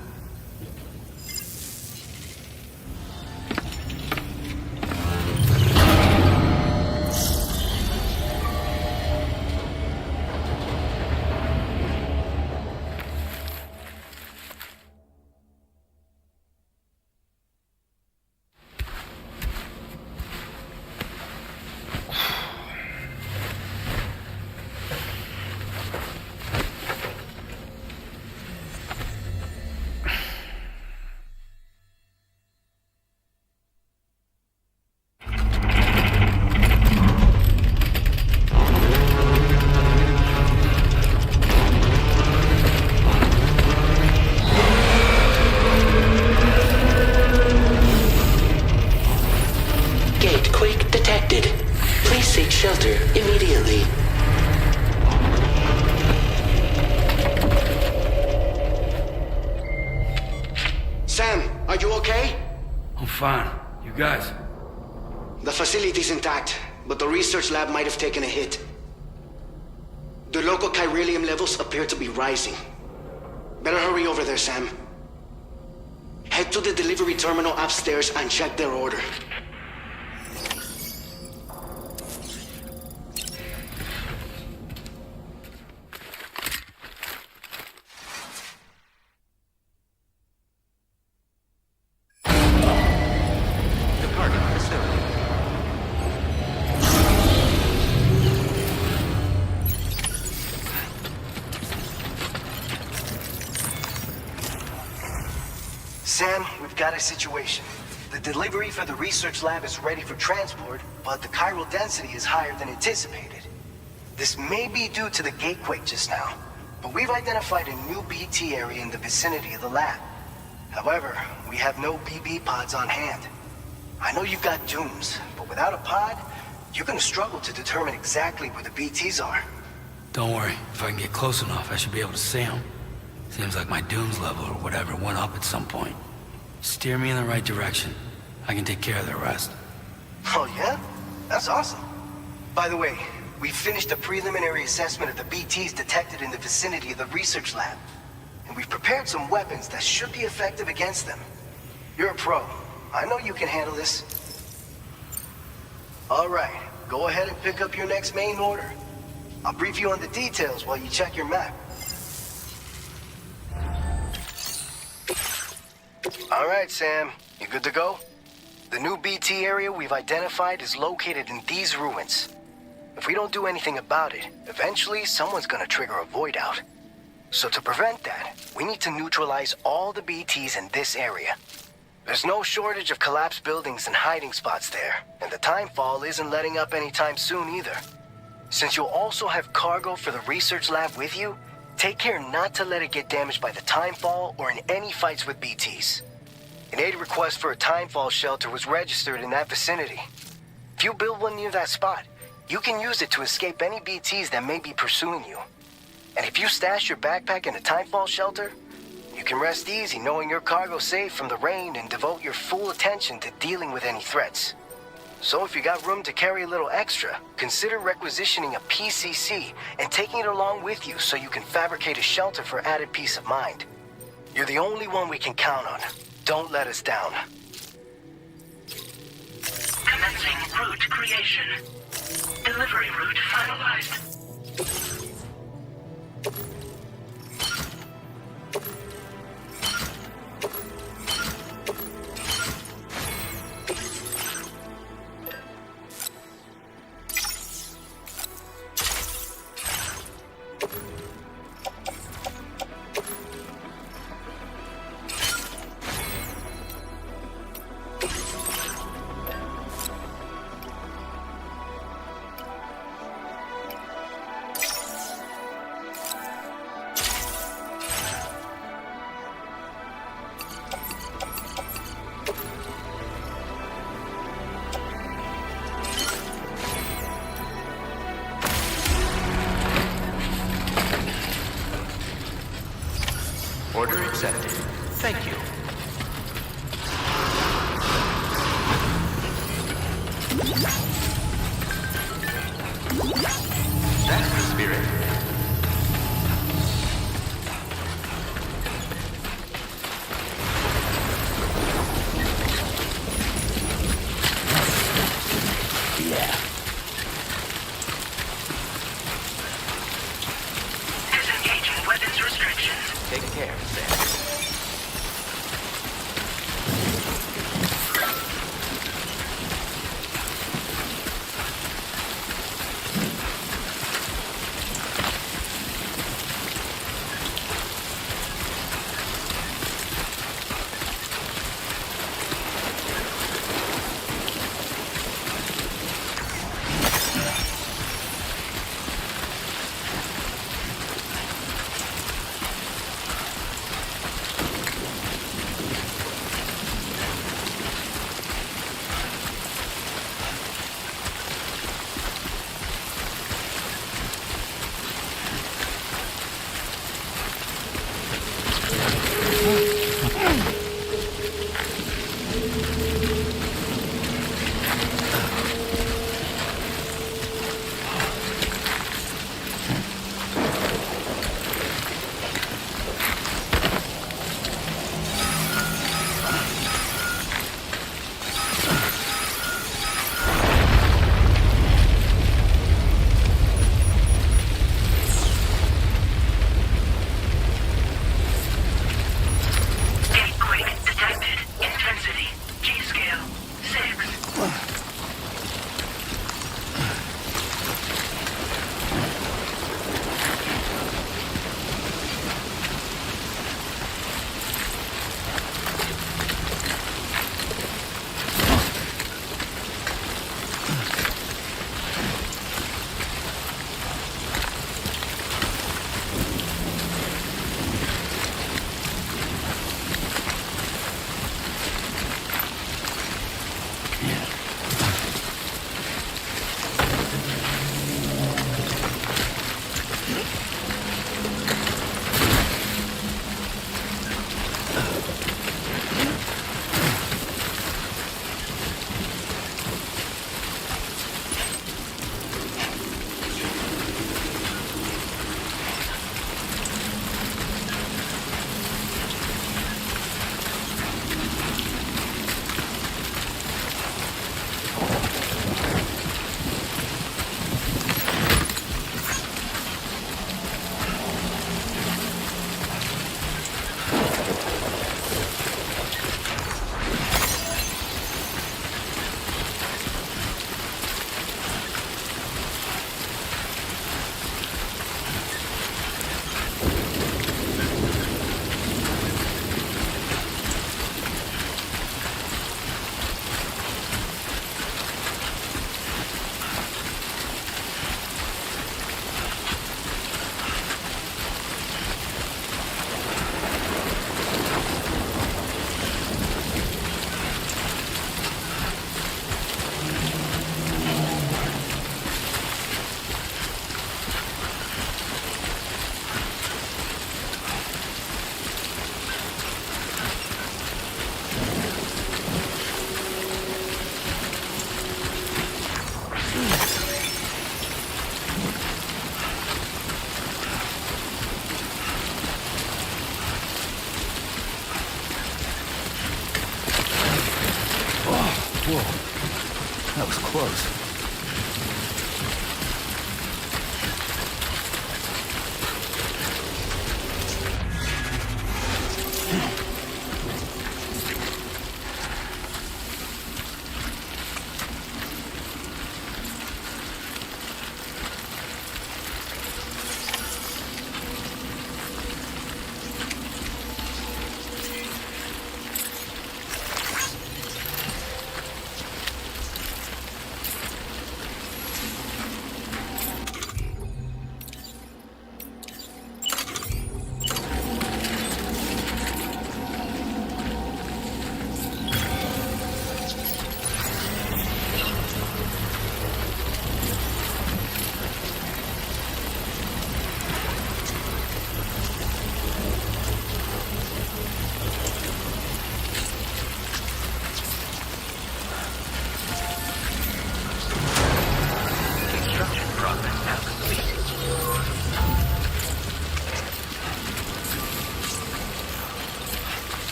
But the research lab might have taken a hit. The local chiralium levels appear to be rising. Better hurry over there, Sam. Head to the delivery terminal upstairs and check their order. Sam, we've got a situation. The delivery for the research lab is ready for transport, but the chiral density is higher than anticipated. This may be due to the gatequake just now, but we've identified a new BT area in the vicinity of the lab. However, we have no BB pods on hand. I know you've got dooms, but without a pod, you're gonna struggle to determine exactly where the BTs are. Don't worry, if I can get close enough, I should be able to see them. Seems like my dooms level or whatever went up at some point. Steer me in the right direction. I can take care of the rest. Oh yeah? That's awesome. By the way, we finished a preliminary assessment of the BTs detected in the vicinity of the research lab. And we've prepared some weapons that should be effective against them. You're a pro. I know you can handle this. All right, go ahead and pick up your next main order. I'll brief you on the details while you check your map. All right, Sam. You good to go? The new BT area we've identified is located in these ruins. If we don't do anything about it, eventually someone's gonna trigger a void out. So to prevent that, we need to neutralize all the BTs in this area. There's no shortage of collapsed buildings and hiding spots there, and the timefall isn't letting up anytime soon either. Since you'll also have cargo for the research lab with you, take care not to let it get damaged by the timefall or in any fights with BTs. An aid request for a timefall shelter was registered in that vicinity. If you build one near that spot, you can use it to escape any BTs that may be pursuing you. And if you stash your backpack in a timefall shelter, you can rest easy knowing your cargo's safe from the rain and devote your full attention to dealing with any threats. So if you got room to carry a little extra, consider requisitioning a PCC and taking it along with you so you can fabricate a shelter for added peace of mind. You're the only one we can count on. Don't let us down. Commencing route creation. Delivery route finalized. Order accepted. Thank you. That's the spirit. Disengaging weapons restrictions. Take care, Sam.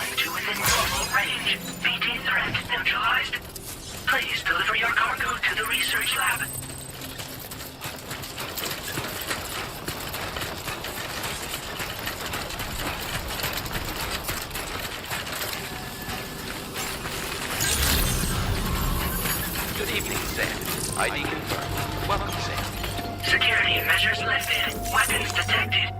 traveling to within normal range. BT threat neutralized. Please deliver your cargo to the research lab. Good evening, Sam. ID confirmed. Welcome, Sam. Security measures lifted. Weapons detected.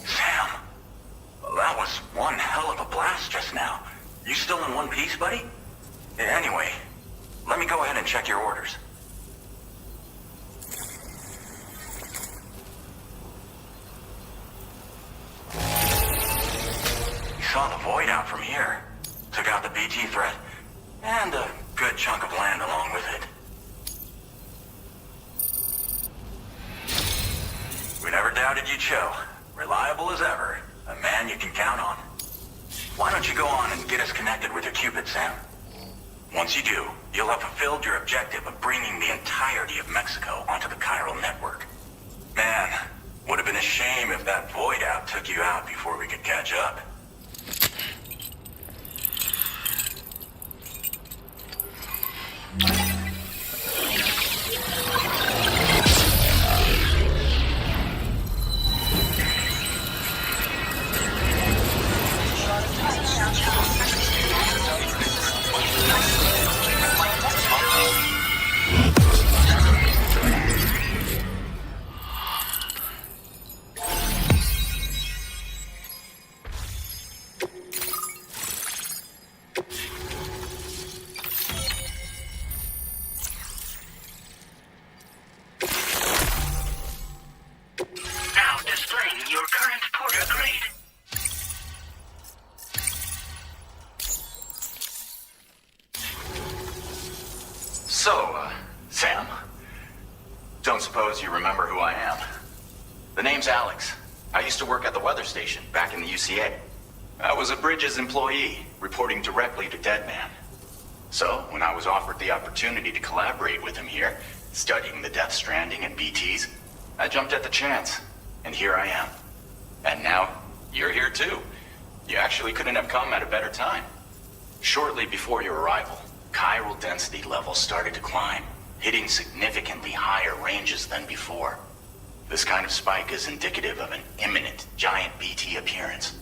Sam, that was one hell of a blast just now. You still in one piece, buddy? Anyway, let me go ahead and check your orders. Saw the void out from here. Took out the BT threat. And a good chunk of land along with it. We never doubted you'd show. Reliable as ever. A man you can count on. Why don't you go on and get us connected with your Cupid, Sam? Once you do, you'll have fulfilled your objective of bringing the entirety of Mexico onto the chiral network. Man, would have been a shame if that void out took you out before we could catch up. Now displaying your current porter grade. So, Sam, don't suppose you remember who I am? The name's Alex. I used to work at the weather station back in the UCA. I was a Bridges employee, reporting directly to Deadman. So, when I was offered the opportunity to collaborate with him here, studying the Death Stranding and BTs, I jumped at the chance, and here I am. And now, you're here too. You actually couldn't have come at a better time. Shortly before your arrival, chiral density levels started to climb, hitting significantly higher ranges than before. This kind of spike is indicative of an imminent giant BT appearance.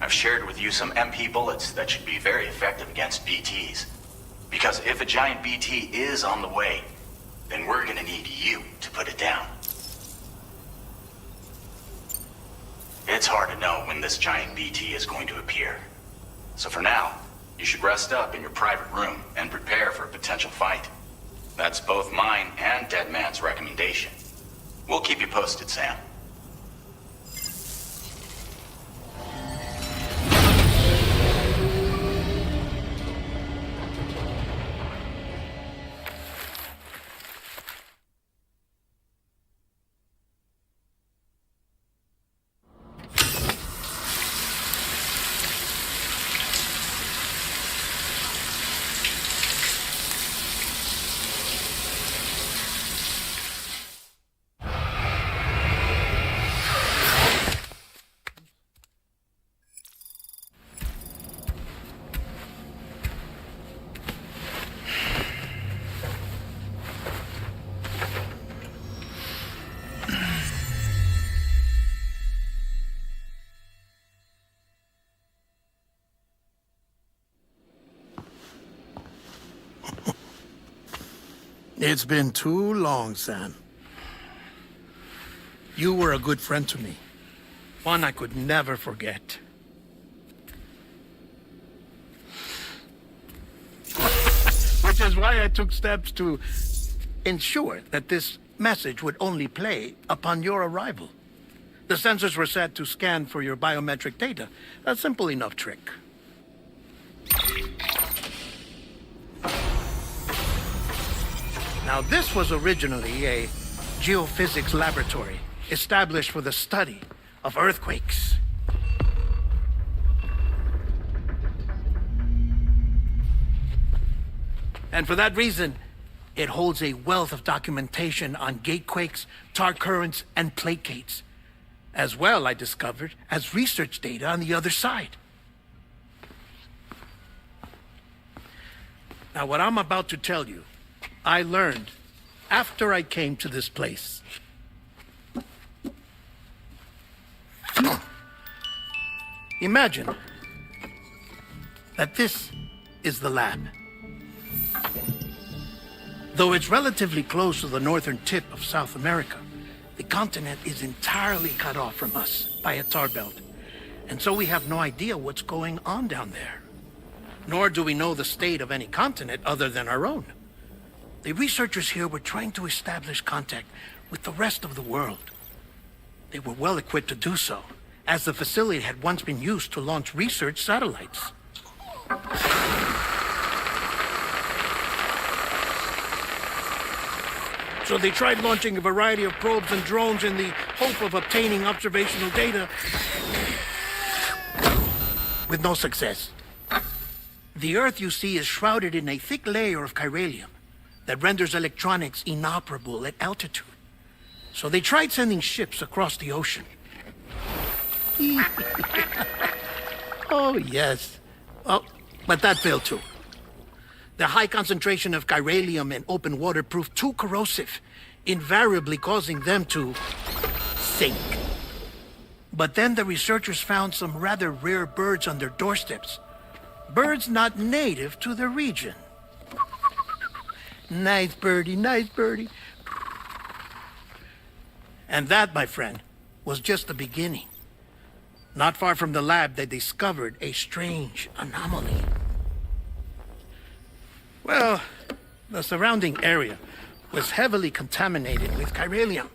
I've shared with you some MP bullets that should be very effective against BTs. Because if a giant BT is on the way, then we're gonna need you to put it down. It's hard to know when this giant BT is going to appear. So for now, you should rest up in your private room and prepare for a potential fight. That's both mine and Deadman's recommendation. We'll keep you posted, Sam. It's been too long, Sam. You were a good friend to me. One I could never forget. Which is why I took steps to ensure that this message would only play upon your arrival. The sensors were set to scan for your biometric data. A simple enough trick. Now, this was originally a geophysics laboratory established for the study of earthquakes. And for that reason, it holds a wealth of documentation on gatequakes, tar currents, and plate gates. As well, I discovered, as research data on the other side. Now, what I'm about to tell you, I learned after I came to this place. Imagine that this is the lab. Though it's relatively close to the northern tip of South America, the continent is entirely cut off from us by a tar belt. And so we have no idea what's going on down there. Nor do we know the state of any continent other than our own. The researchers here were trying to establish contact with the rest of the world. They were well equipped to do so, as the facility had once been used to launch research satellites. So they tried launching a variety of probes and drones in the hope of obtaining observational data, with no success. The Earth, you see, is shrouded in a thick layer of chiralium that renders electronics inoperable at altitude. So they tried sending ships across the ocean. Oh, yes. Oh, but that failed too. The high concentration of chiralium in open water proved too corrosive, invariably causing them to sink. But then the researchers found some rather rare birds on their doorsteps. Birds not native to the region. Nice birdie, nice birdie. And that, my friend, was just the beginning. Not far from the lab, they discovered a strange anomaly. Well, the surrounding area was heavily contaminated with chiralium.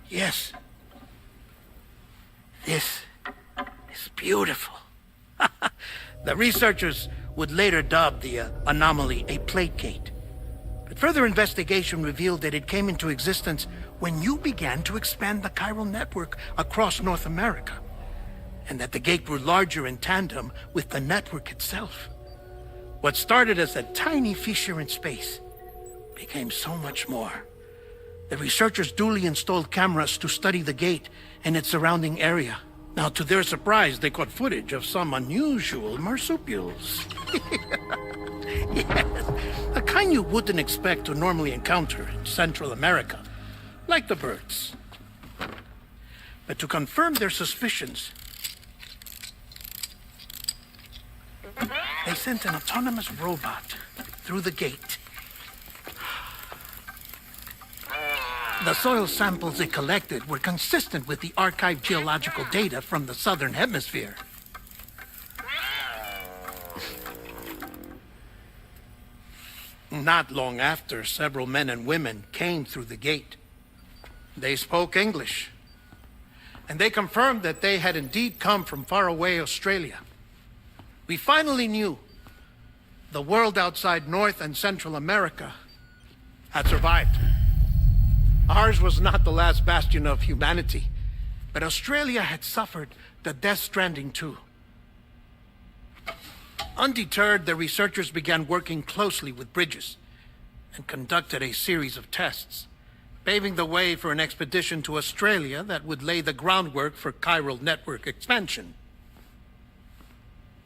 Yes. This is beautiful. The researchers would later dub the anomaly a plate gate. But further investigation revealed that it came into existence when you began to expand the chiral network across North America, and that the gate grew larger in tandem with the network itself. What started as a tiny fissure in space became so much more. The researchers duly installed cameras to study the gate and its surrounding area. Now, to their surprise, they caught footage of some unusual marsupials. Yes, a kind you wouldn't expect to normally encounter in Central America, like the birds. But to confirm their suspicions, they sent an autonomous robot through the gate. The soil samples it collected were consistent with the archived geological data from the southern hemisphere. Not long after, several men and women came through the gate. They spoke English, and they confirmed that they had indeed come from faraway Australia. We finally knew the world outside North and Central America had survived. Ours was not the last bastion of humanity, but Australia had suffered the Death Stranding too. Undeterred, the researchers began working closely with Bridges and conducted a series of tests, paving the way for an expedition to Australia that would lay the groundwork for chiral network expansion.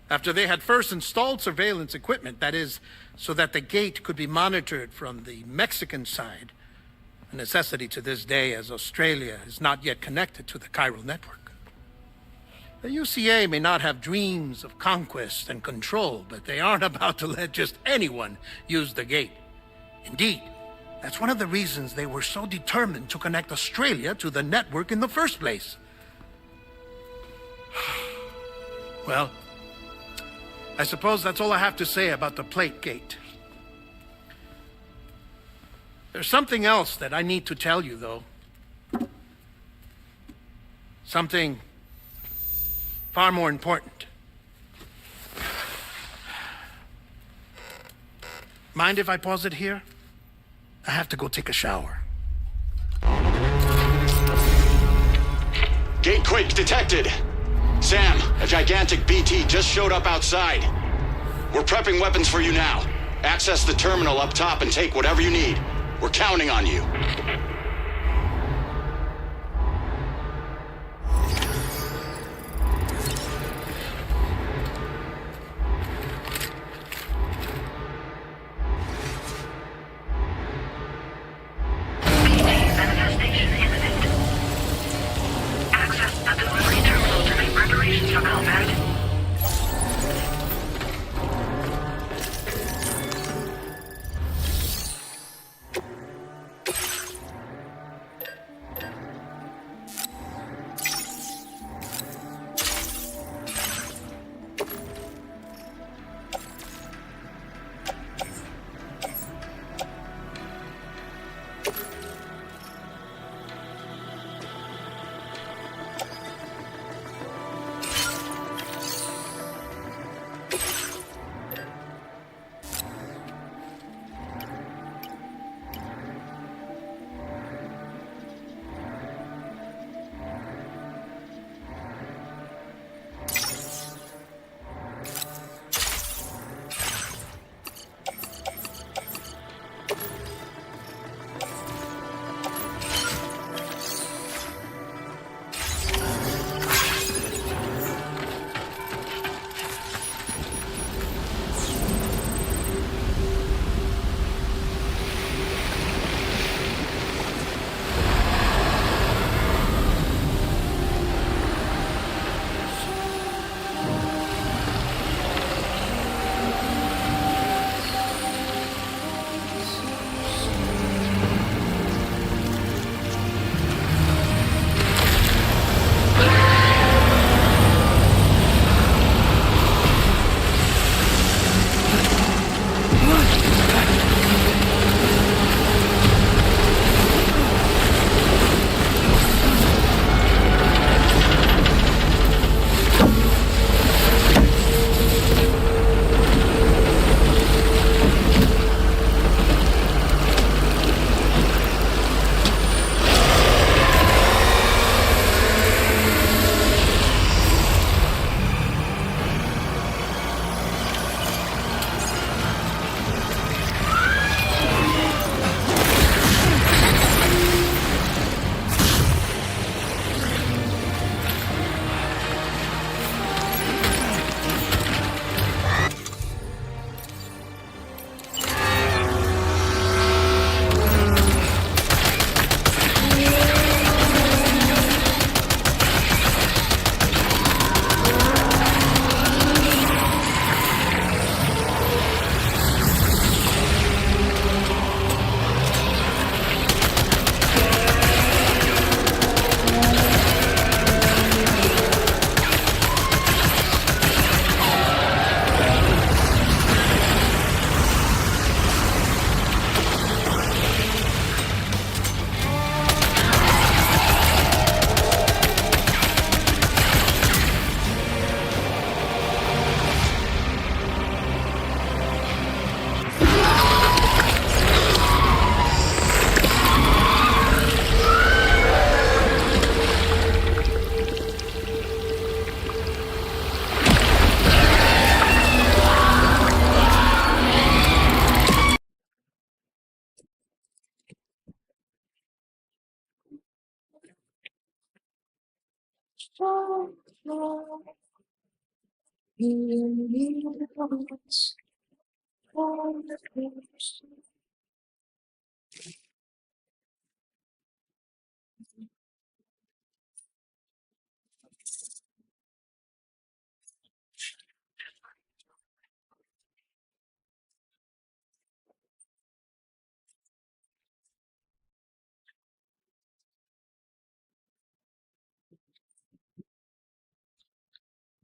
After they had first installed surveillance equipment, that is, so that the gate could be monitored from the Mexican side, a necessity to this day as Australia is not yet connected to the chiral network. The UCA may not have dreams of conquest and control, but they aren't about to let just anyone use the gate. Indeed, that's one of the reasons they were so determined to connect Australia to the network in the first place. Well, I suppose that's all I have to say about the plate gate. There's something else that I need to tell you, though. Something far more important. Mind if I pause it here? I have to go take a shower. Gatequake detected. Sam, a gigantic BT just showed up outside. We're prepping weapons for you now. Access the terminal up top and take whatever you need. We're counting on you. Manifestation imminent. Access the delivery terminal to make preparations for combat.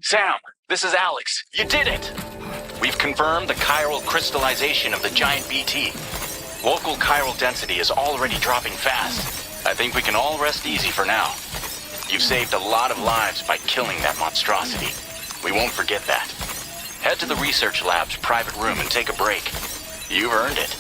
Sam, this is Alex. You did it! We've confirmed the chiral crystallization of the giant BT. Local chiral density is already dropping fast. I think we can all rest easy for now. You've saved a lot of lives by killing that monstrosity. We won't forget that. Head to the research lab's private room and take a break. You've earned it.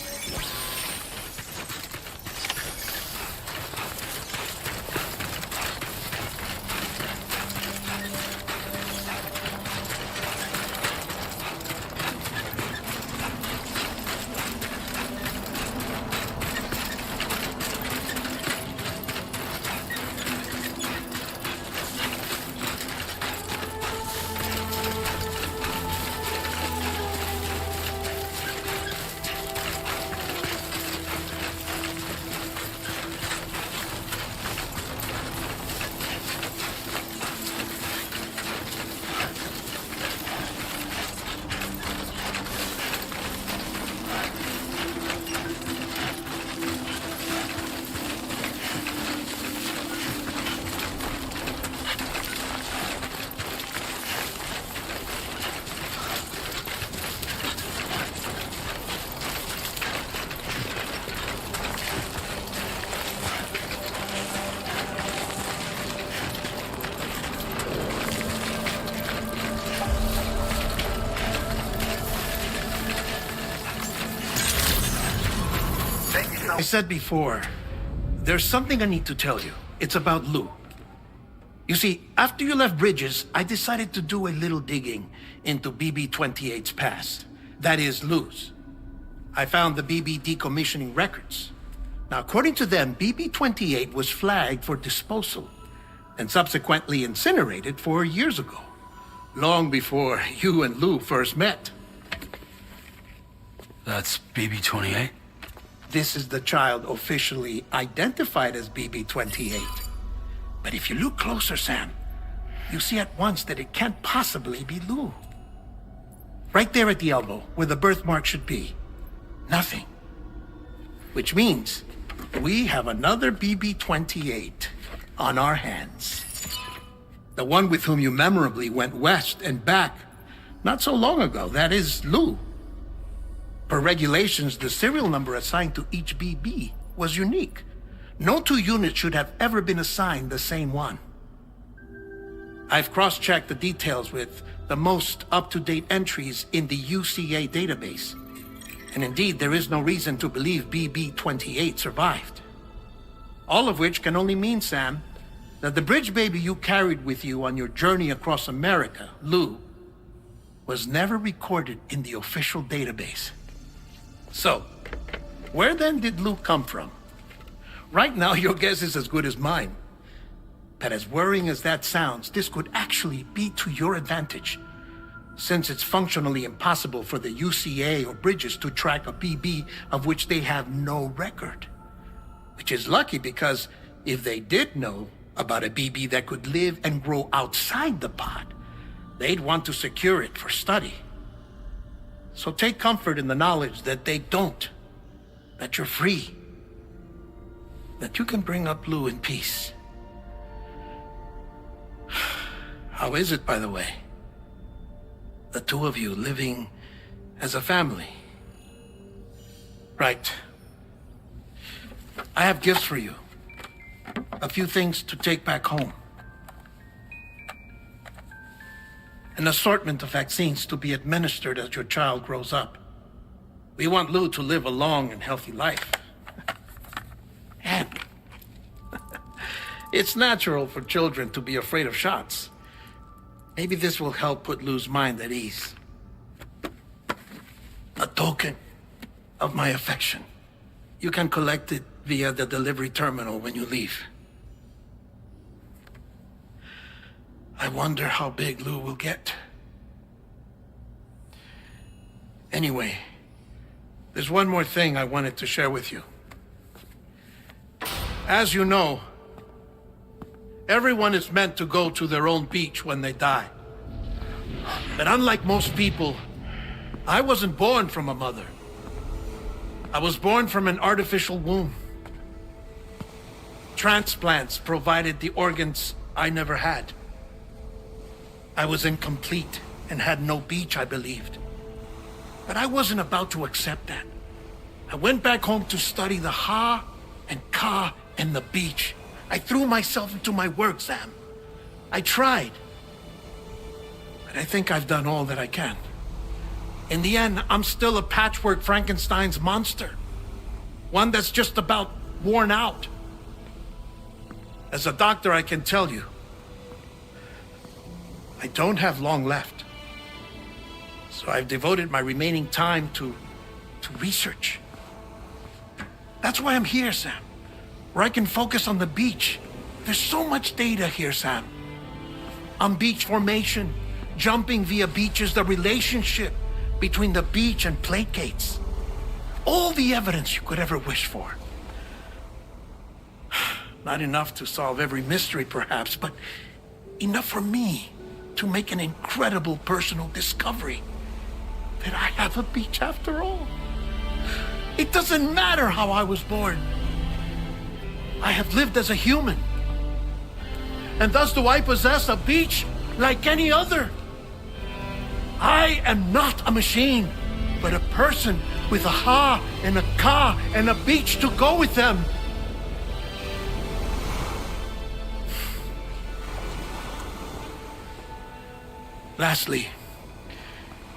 I said before, there's something I need to tell you. It's about Lou. You see, after you left Bridges, I decided to do a little digging into BB-28's past. That is, Lou's. I found the BB decommissioning records. Now, according to them, BB-28 was flagged for disposal and subsequently incinerated 4 years ago, long before you and Lou first met. That's BB-28? This is the child officially identified as BB-28. But if you look closer, Sam, you see at once that it can't possibly be Lou. Right there at the elbow, where the birthmark should be. Nothing. Which means we have another BB-28 on our hands. The one with whom you memorably went west and back not so long ago. That is Lou. Per regulations, the serial number assigned to each BB was unique. No two units should have ever been assigned the same one. I've cross-checked the details with the most up-to-date entries in the UCA database. And indeed, there is no reason to believe BB-28 survived. All of which can only mean, Sam, that the bridge baby you carried with you on your journey across America, Lou, was never recorded in the official database. So, where then did Lou come from? Right now, your guess is as good as mine. But as worrying as that sounds, this could actually be to your advantage, since it's functionally impossible for the UCA or Bridges to track a BB of which they have no record. Which is lucky, because if they did know about a BB that could live and grow outside the pod, they'd want to secure it for study. So take comfort in the knowledge that they don't, that you're free, that you can bring up Lou in peace. How is it, by the way? The two of you living as a family. Right. I have gifts for you. A few things to take back home. An assortment of vaccines to be administered as your child grows up. We want Lou to live a long and healthy life. And it's natural for children to be afraid of shots. Maybe this will help put Lou's mind at ease. A token of my affection. You can collect it via the delivery terminal when you leave. I wonder how big Lou will get. Anyway, there's one more thing I wanted to share with you. As you know, everyone is meant to go to their own beach when they die. But unlike most people, I wasn't born from a mother. I was born from an artificial womb. Transplants provided the organs I never had. I was incomplete and had no beach, I believed. But I wasn't about to accept that. I went back home to study the Ha and Ka and the beach. I threw myself into my work, Sam. I tried. But I think I've done all that I can. In the end, I'm still a patchwork Frankenstein's monster. One that's just about worn out. As a doctor, I can tell you, I don't have long left. So I've devoted my remaining time to research. That's why I'm here, Sam. Where I can focus on the beach. There's so much data here, Sam. On beach formation, jumping via beaches, the relationship between the beach and plate gates. All the evidence you could ever wish for. Not enough to solve every mystery, perhaps, but enough for me to make an incredible personal discovery that I have a beach after all. It doesn't matter how I was born. I have lived as a human. And thus do I possess a beach like any other. I am not a machine, but a person with a Ha and a Ka and a beach to go with them. Lastly,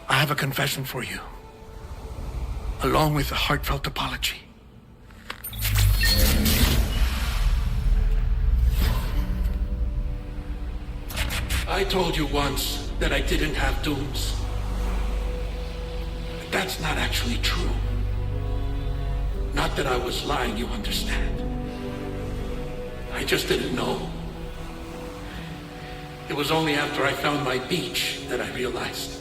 I have a confession for you, along with a heartfelt apology. I told you once that I didn't have dooms. But that's not actually true. Not that I was lying, you understand. I just didn't know. It was only after I found my beach that I realized.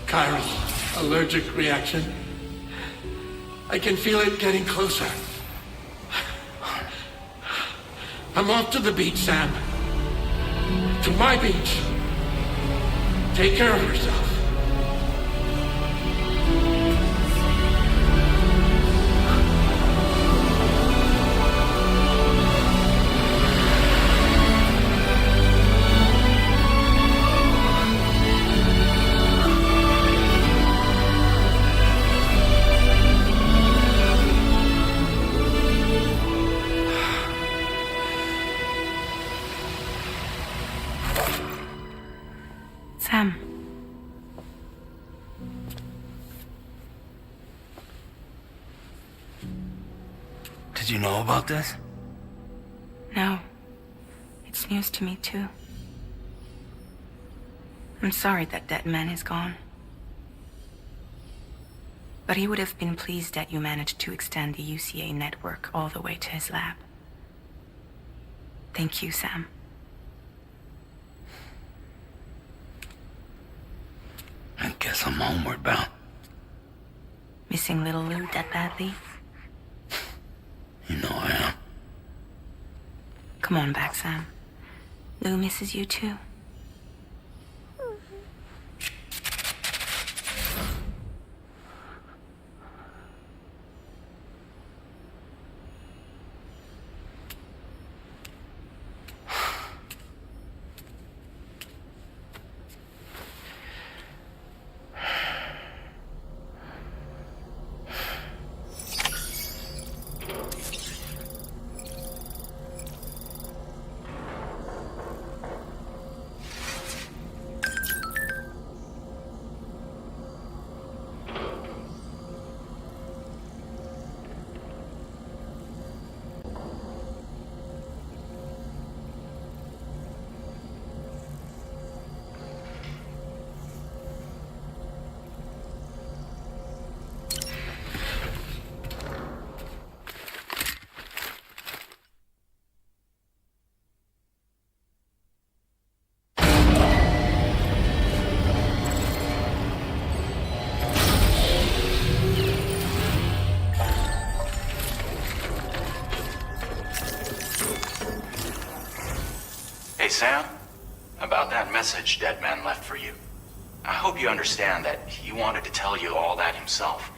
Chiral allergic reaction. I can feel it getting closer. I'm off to the beach, Sam. To my beach. Take care of yourself. Sam. Did you know about this? No. It's news to me, too. I'm sorry that that man is gone. But he would have been pleased that you managed to extend the UCA network all the way to his lab. Thank you, Sam. I guess I'm homeward bound. Missing little Lou that badly? You know I am. Come on back, Sam. Lou misses you too. Hey, Sam. About that message Deadman left for you. I hope you understand that he wanted to tell you all that himself.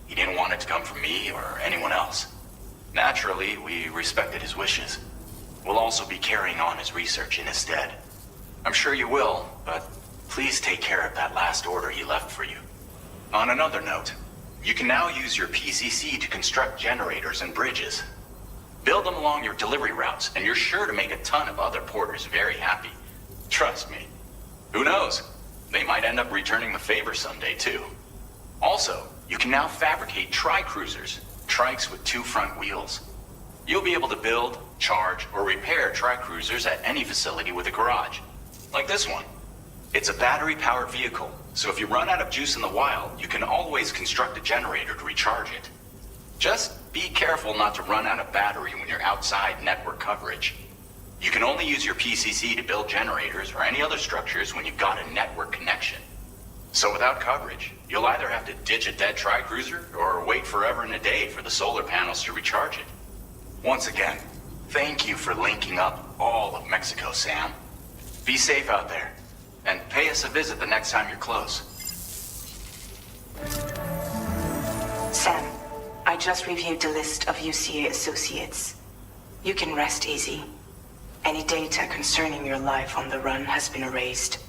He didn't want it to come from me or anyone else. Naturally, we respected his wishes. We'll also be carrying on his research in his stead. I'm sure you will, but please take care of that last order he left for you. On another note, you can now use your PCC to construct generators and bridges. Build them along your delivery routes, and you're sure to make a ton of other porters very happy. Trust me. Who knows? They might end up returning the favor someday, too. Also, you can now fabricate tri-cruisers, trikes with 2 front wheels. You'll be able to build, charge, or repair tri-cruisers at any facility with a garage. Like this one. It's a battery-powered vehicle, so if you run out of juice in the wild, you can always construct a generator to recharge it. Just be careful not to run out of battery when you're outside network coverage. You can only use your PCC to build generators or any other structures when you've got a network connection. So without coverage, you'll either have to ditch a dead tri-cruiser or wait forever and a day for the solar panels to recharge it. Once again, thank you for linking up all of Mexico, Sam. Be safe out there, and pay us a visit the next time you're close. Sam, I just reviewed the list of UCA associates. You can rest easy. Any data concerning your life on the run has been erased.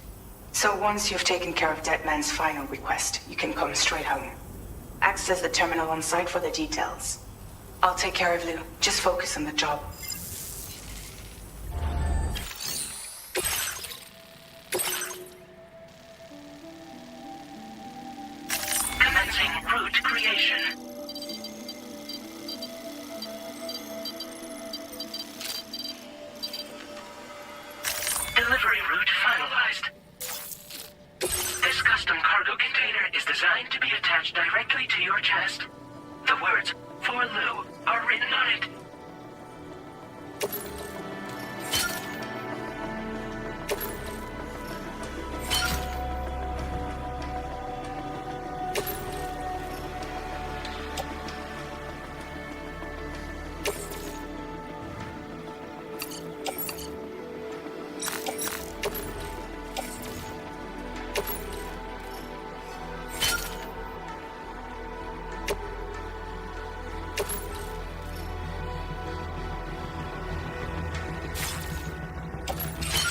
So once you've taken care of Deadman's final request, you can come straight home. Access the terminal on site for the details. I'll take care of Lou. Just focus on the job. Commencing route creation. attached directly to your chest. The words, "For Lou," are written on it.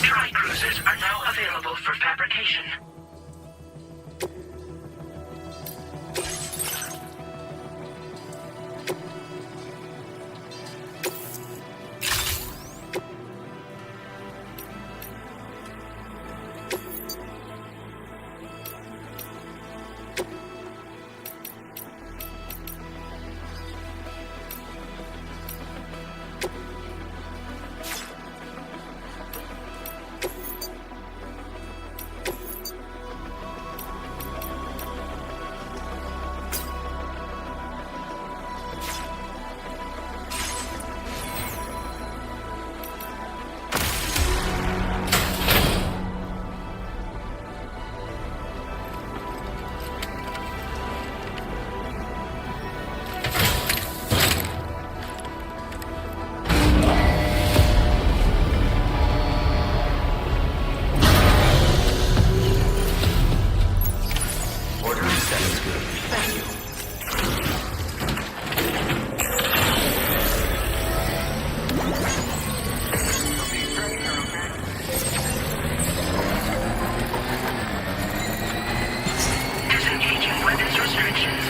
Tri-cruisers are now available for fabrication. Disengaging weapons restrictions.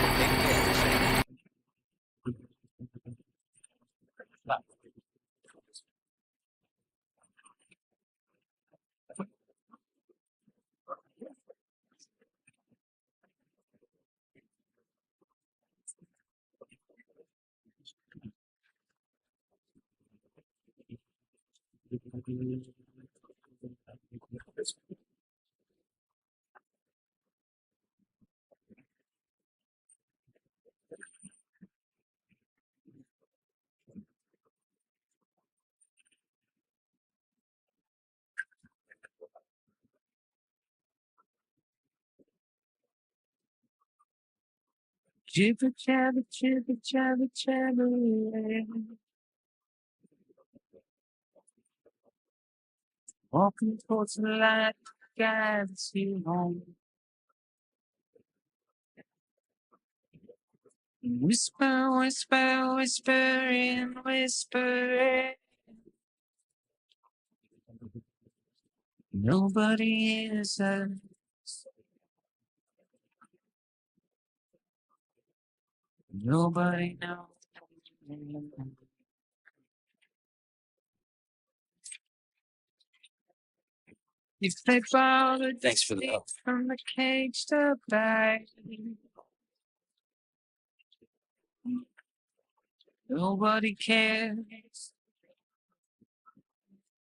Jibber jabber, jibber jabber, jabber. Walking towards the light, guides you home. Whisper, whisper, whispering, whispering. Nobody is nobody knows. If they bothered Thanks for the help. from the cage to bite, nobody cares.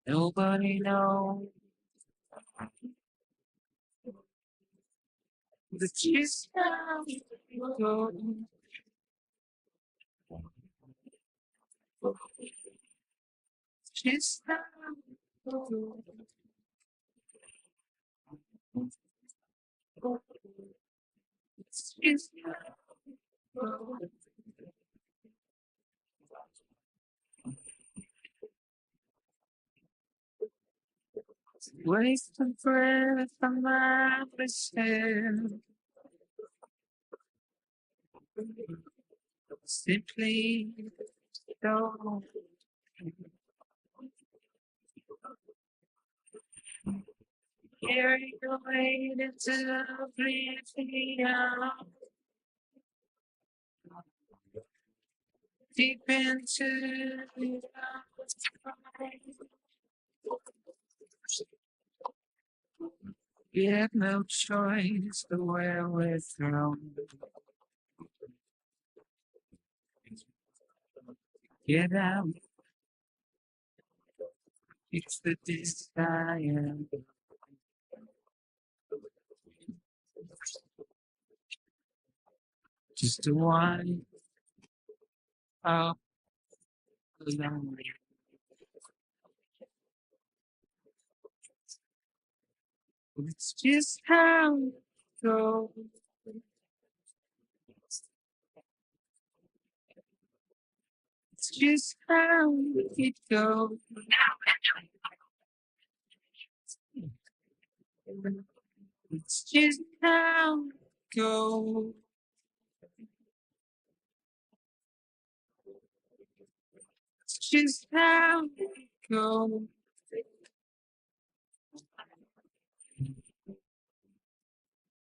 Nobody knows. The kiss now go. Kiss now go. Kiss now go. Waste of breath from my myself. Simply don't carry away into oblivion. Deep into the you have no choice the way we're thrown. Get out. It's the desire. Just a one up alone. It's just how it goes. It's just how it goes. It's just how it goes. It's just how it goes.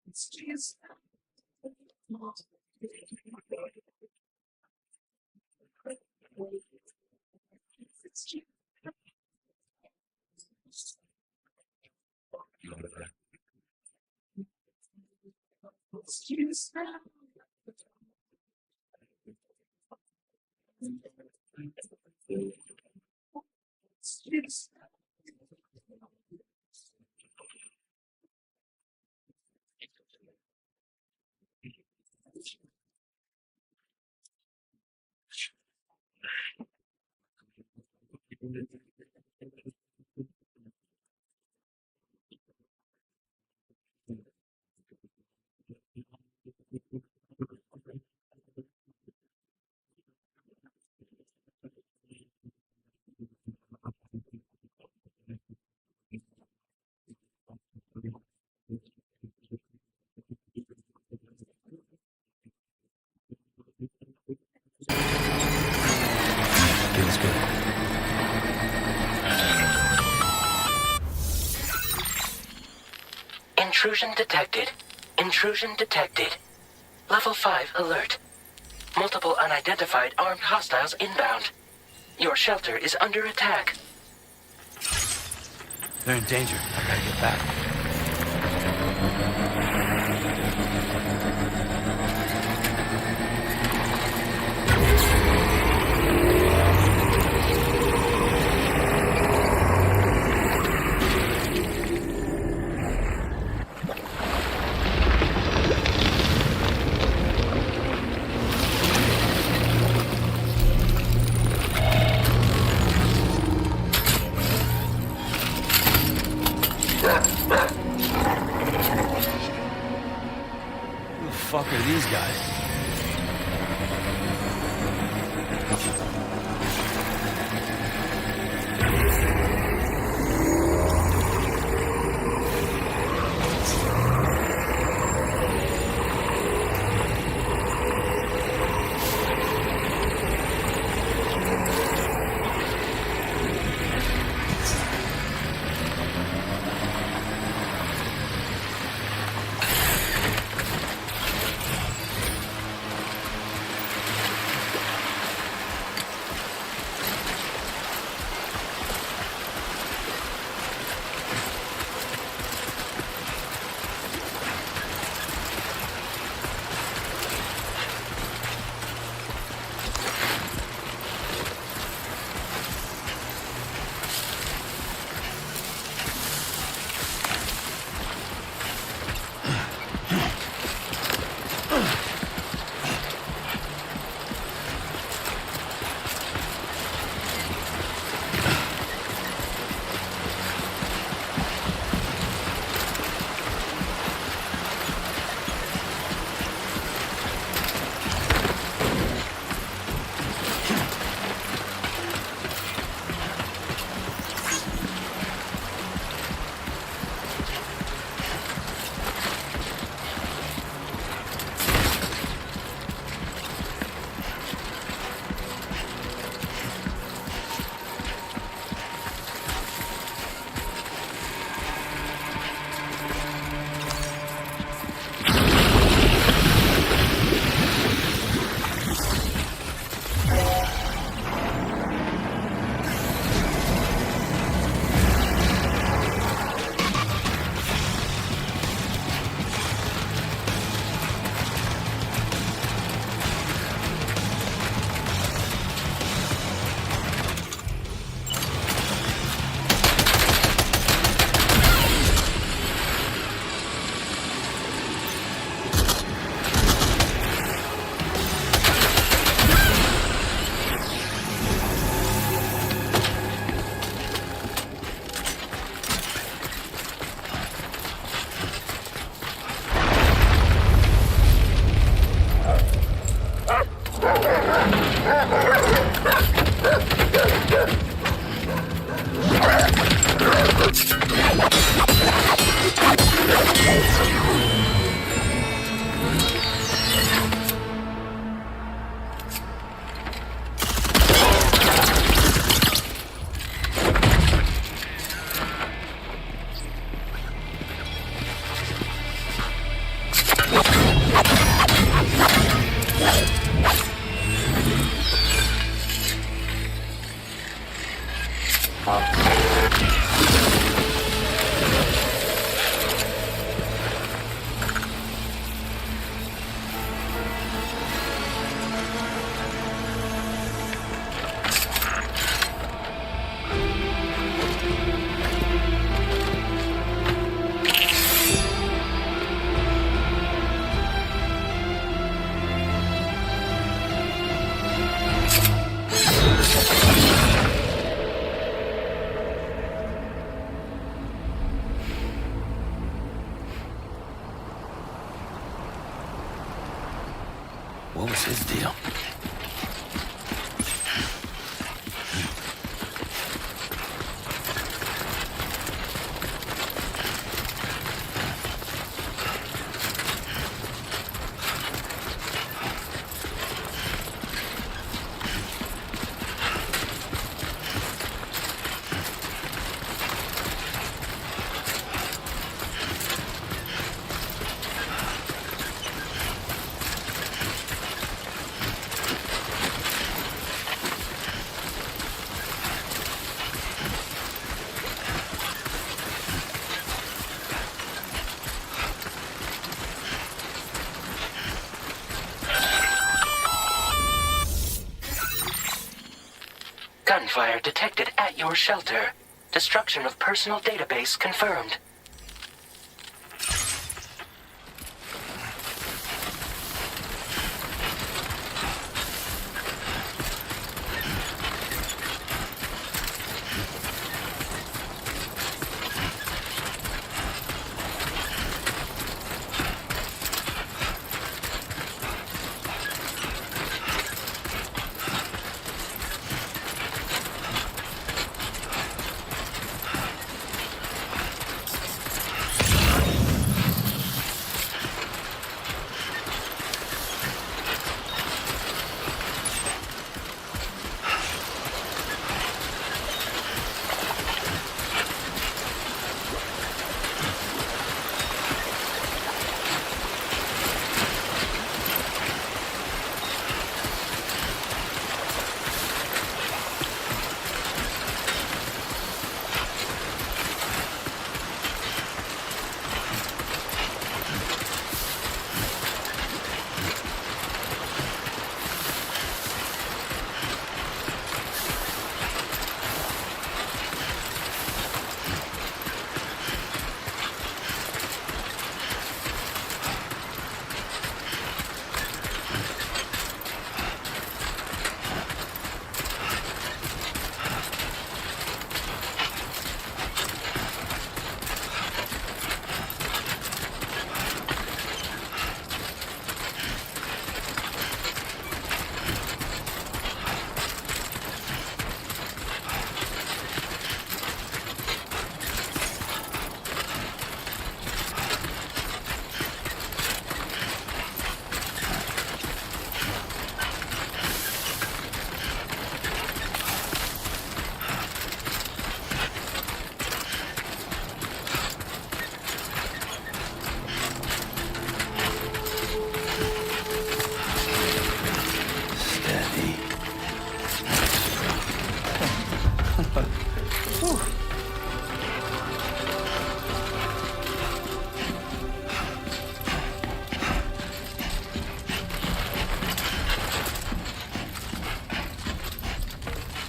It's just it's just it's just it's just Feels good. Intrusion detected. Intrusion detected. Level 5 alert. Multiple unidentified armed hostiles inbound. Your shelter is under attack. They're in danger. I gotta get back. Who the fuck are these guys? What was his deal? Gunfire detected at your shelter. Destruction of personal database confirmed.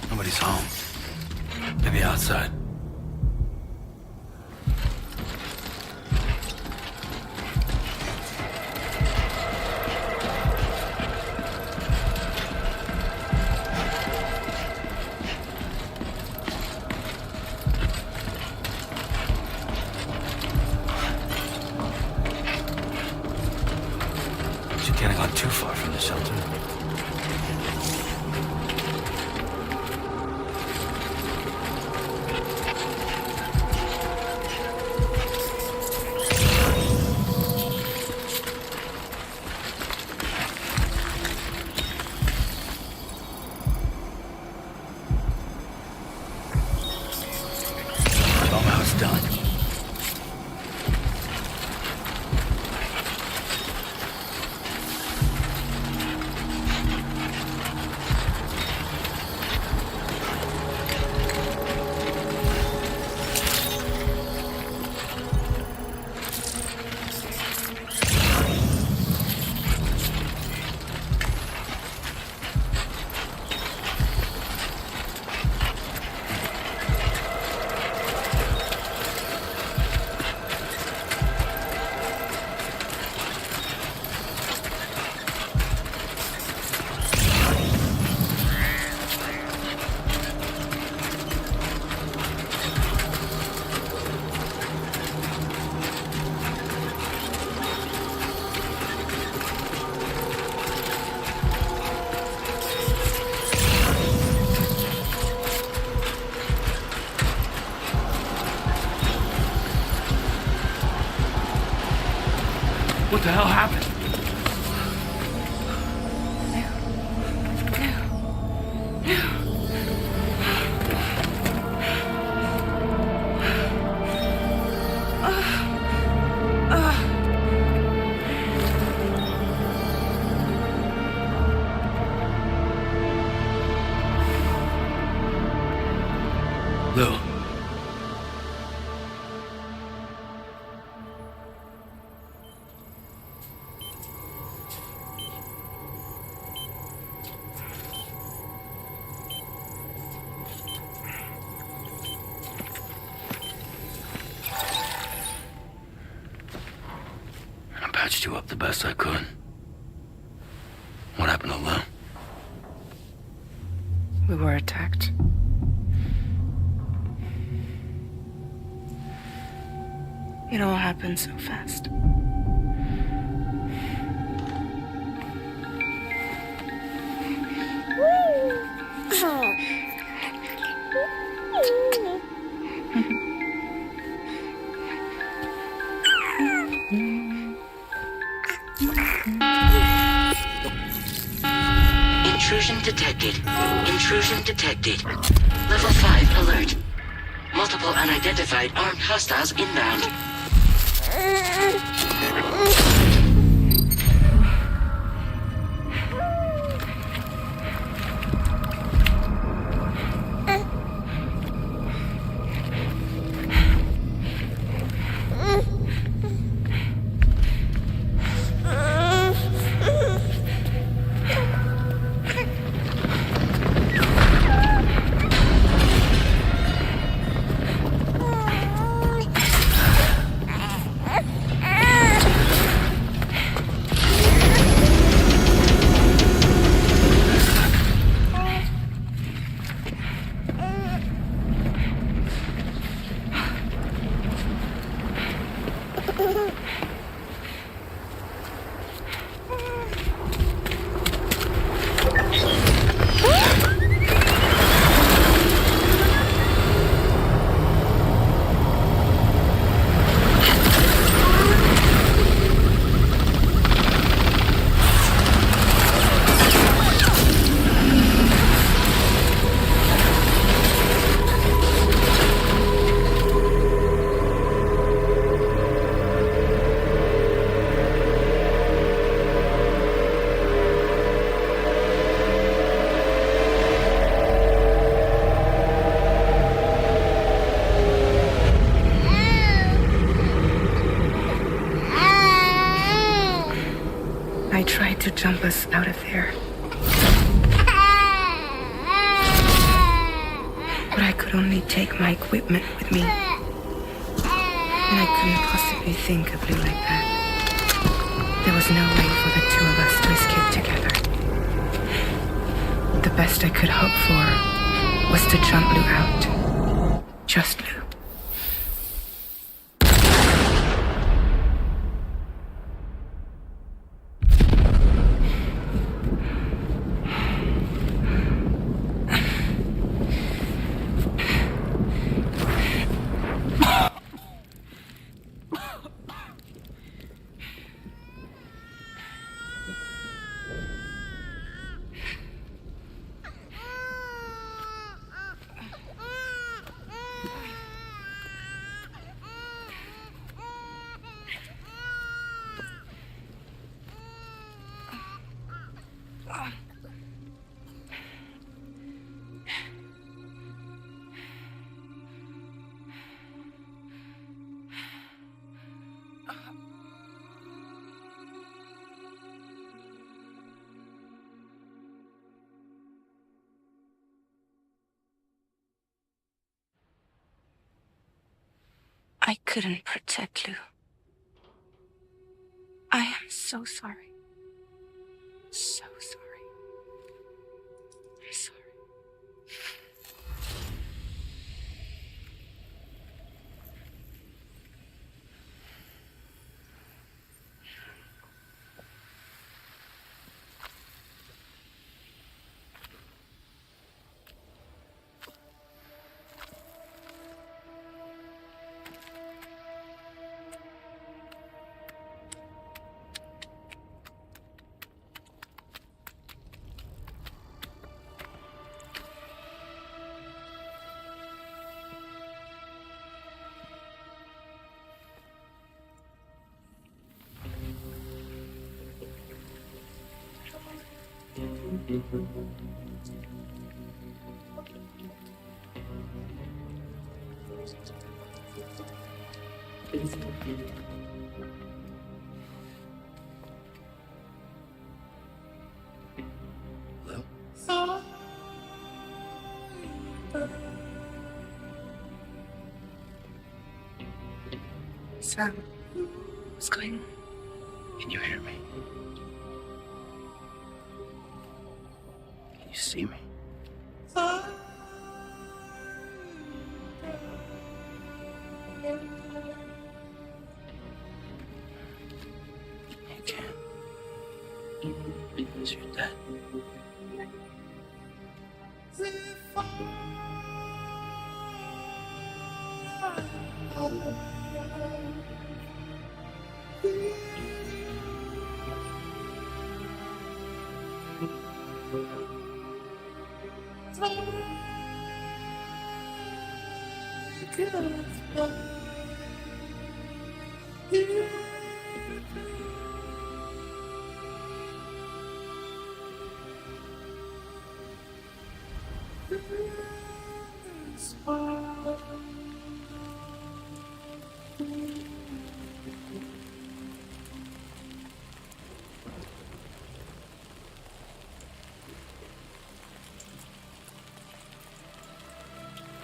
Nobody's home. Maybe outside. She can't have gone too far from the shelter. Almost done. What the hell happened? Lou. I patched you up the best I could. What happened to Lou? We were attacked. It all happened so fast. Intrusion detected. Intrusion detected. Level 5 alert. Multiple unidentified armed hostiles inbound. I tried to jump us out of there. But I could only take my equipment with me. And I couldn't possibly think of Lou like that. There was no way for the two of us to escape together. The best I could hope for was to jump Lou out. Just Lou. I couldn't protect Lou. I am so sorry. So sorry. I'm sorry. Sam, what's going on? Can you hear me? Can you see me? You can't. Because you're dead.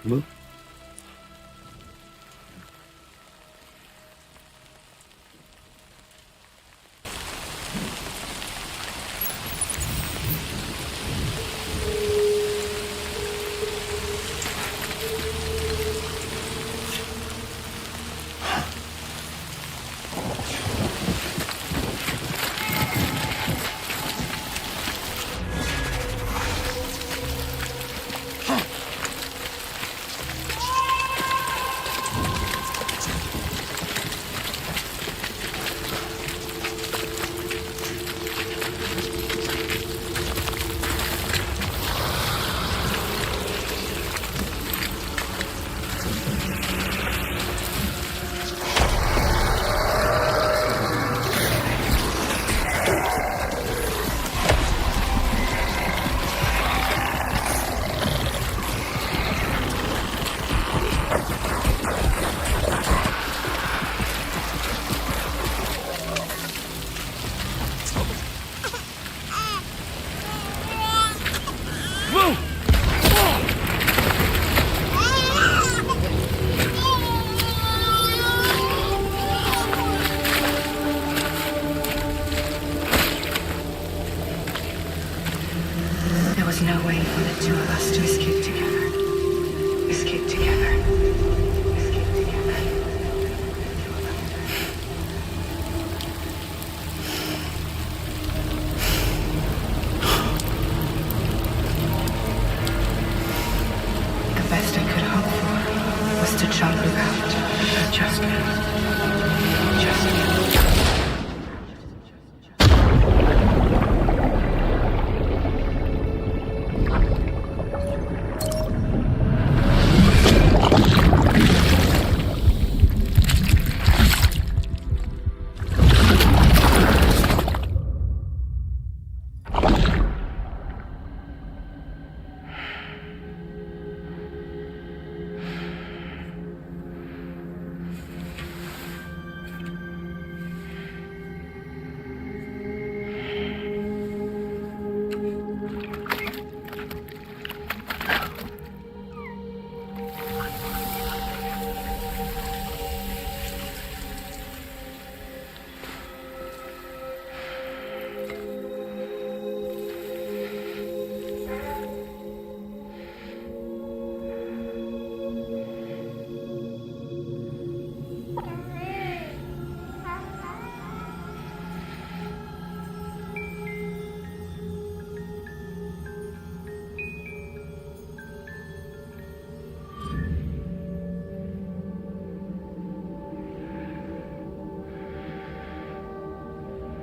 Move. There was no way for the two of us to escape together. Escape together. Escape together. The best I could hope for was to jump you out. Just now. Just now.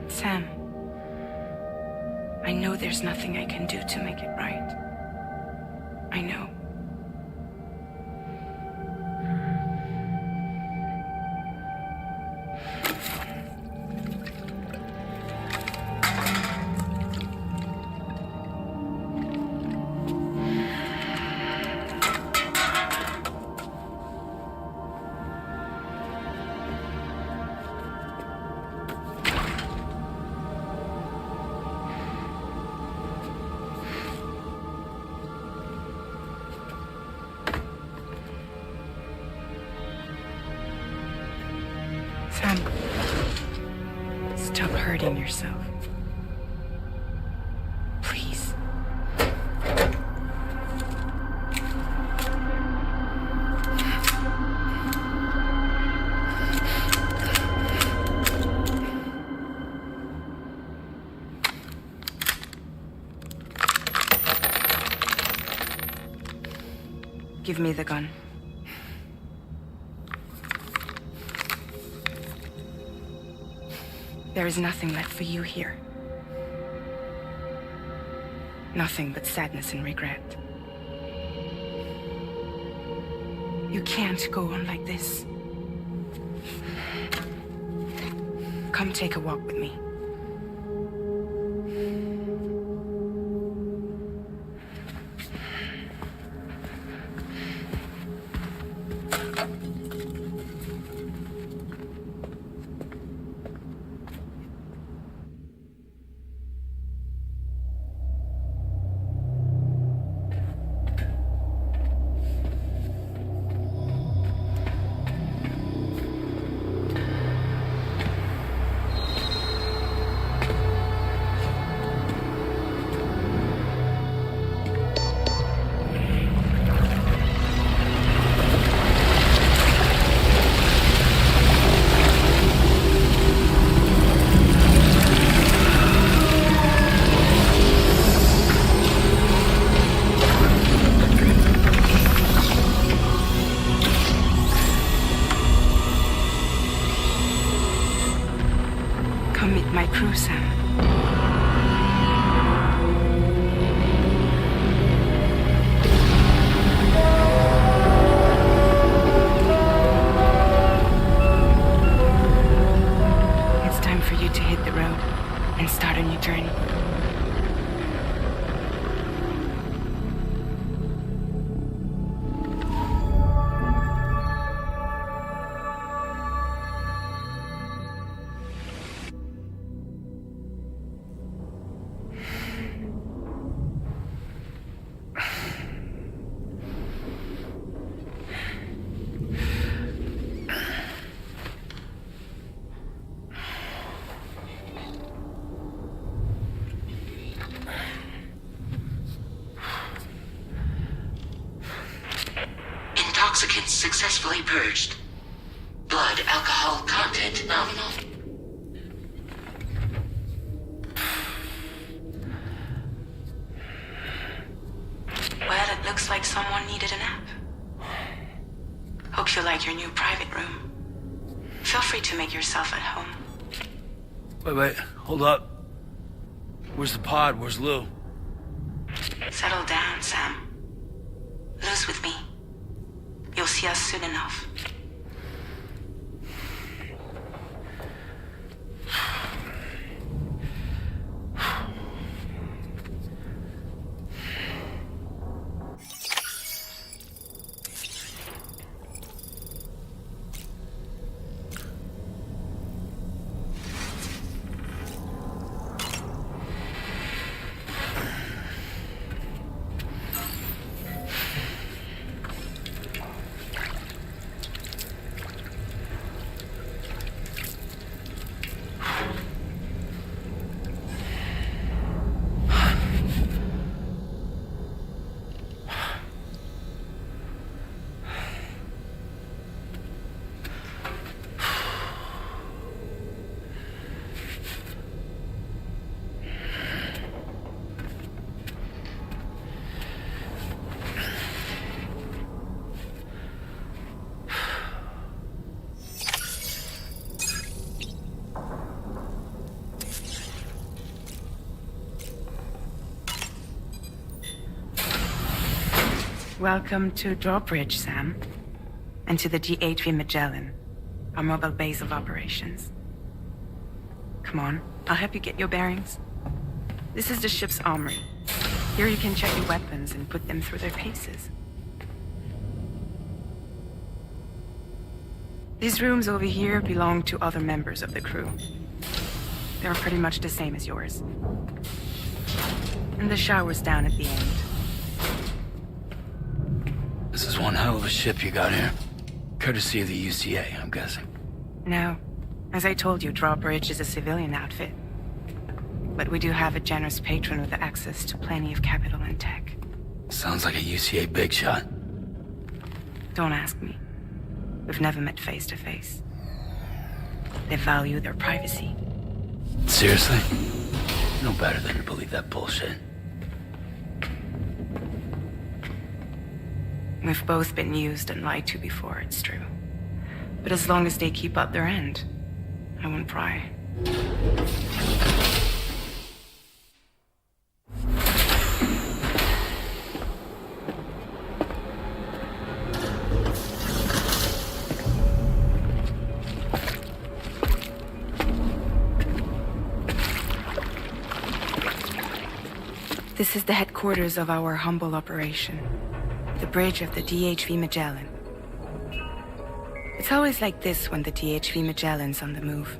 Sam, I know there's nothing I can do to make it right. I know. Stop hurting yourself. Please. Give me the gun. There is nothing left for you here. Nothing but sadness and regret. You can't go on like this. Come take a walk with me. Intoxicants successfully purged. Blood alcohol content nominal. Well, it looks like someone needed a nap. Hope you like your new private room. Feel free to make yourself at home. Wait, hold up. Where's the pod? Where's Lou? Settle down, Sam. Lou's with me. You'll see us soon enough. Welcome to Drawbridge, Sam. And to the G8V Magellan, our mobile base of operations. Come on, I'll help you get your bearings. This is the ship's armory. Here you can check your weapons and put them through their paces. These rooms over here belong to other members of the crew. They're pretty much the same as yours. And the shower's down at the end. This is one hell of a ship you got here. Courtesy of the UCA, I'm guessing. No, As I told you, Drawbridge is a civilian outfit. But we do have a generous patron with access to plenty of capital and tech. Sounds like a UCA big shot. Don't ask me. We've never met face to face. They value their privacy. Seriously? No better than to believe that bullshit. We've both been used and lied to before, it's true. But as long as they keep up their end, I won't pry. This is the headquarters of our humble operation. The bridge of the DHV Magellan. It's always like this when the DHV Magellan's on the move.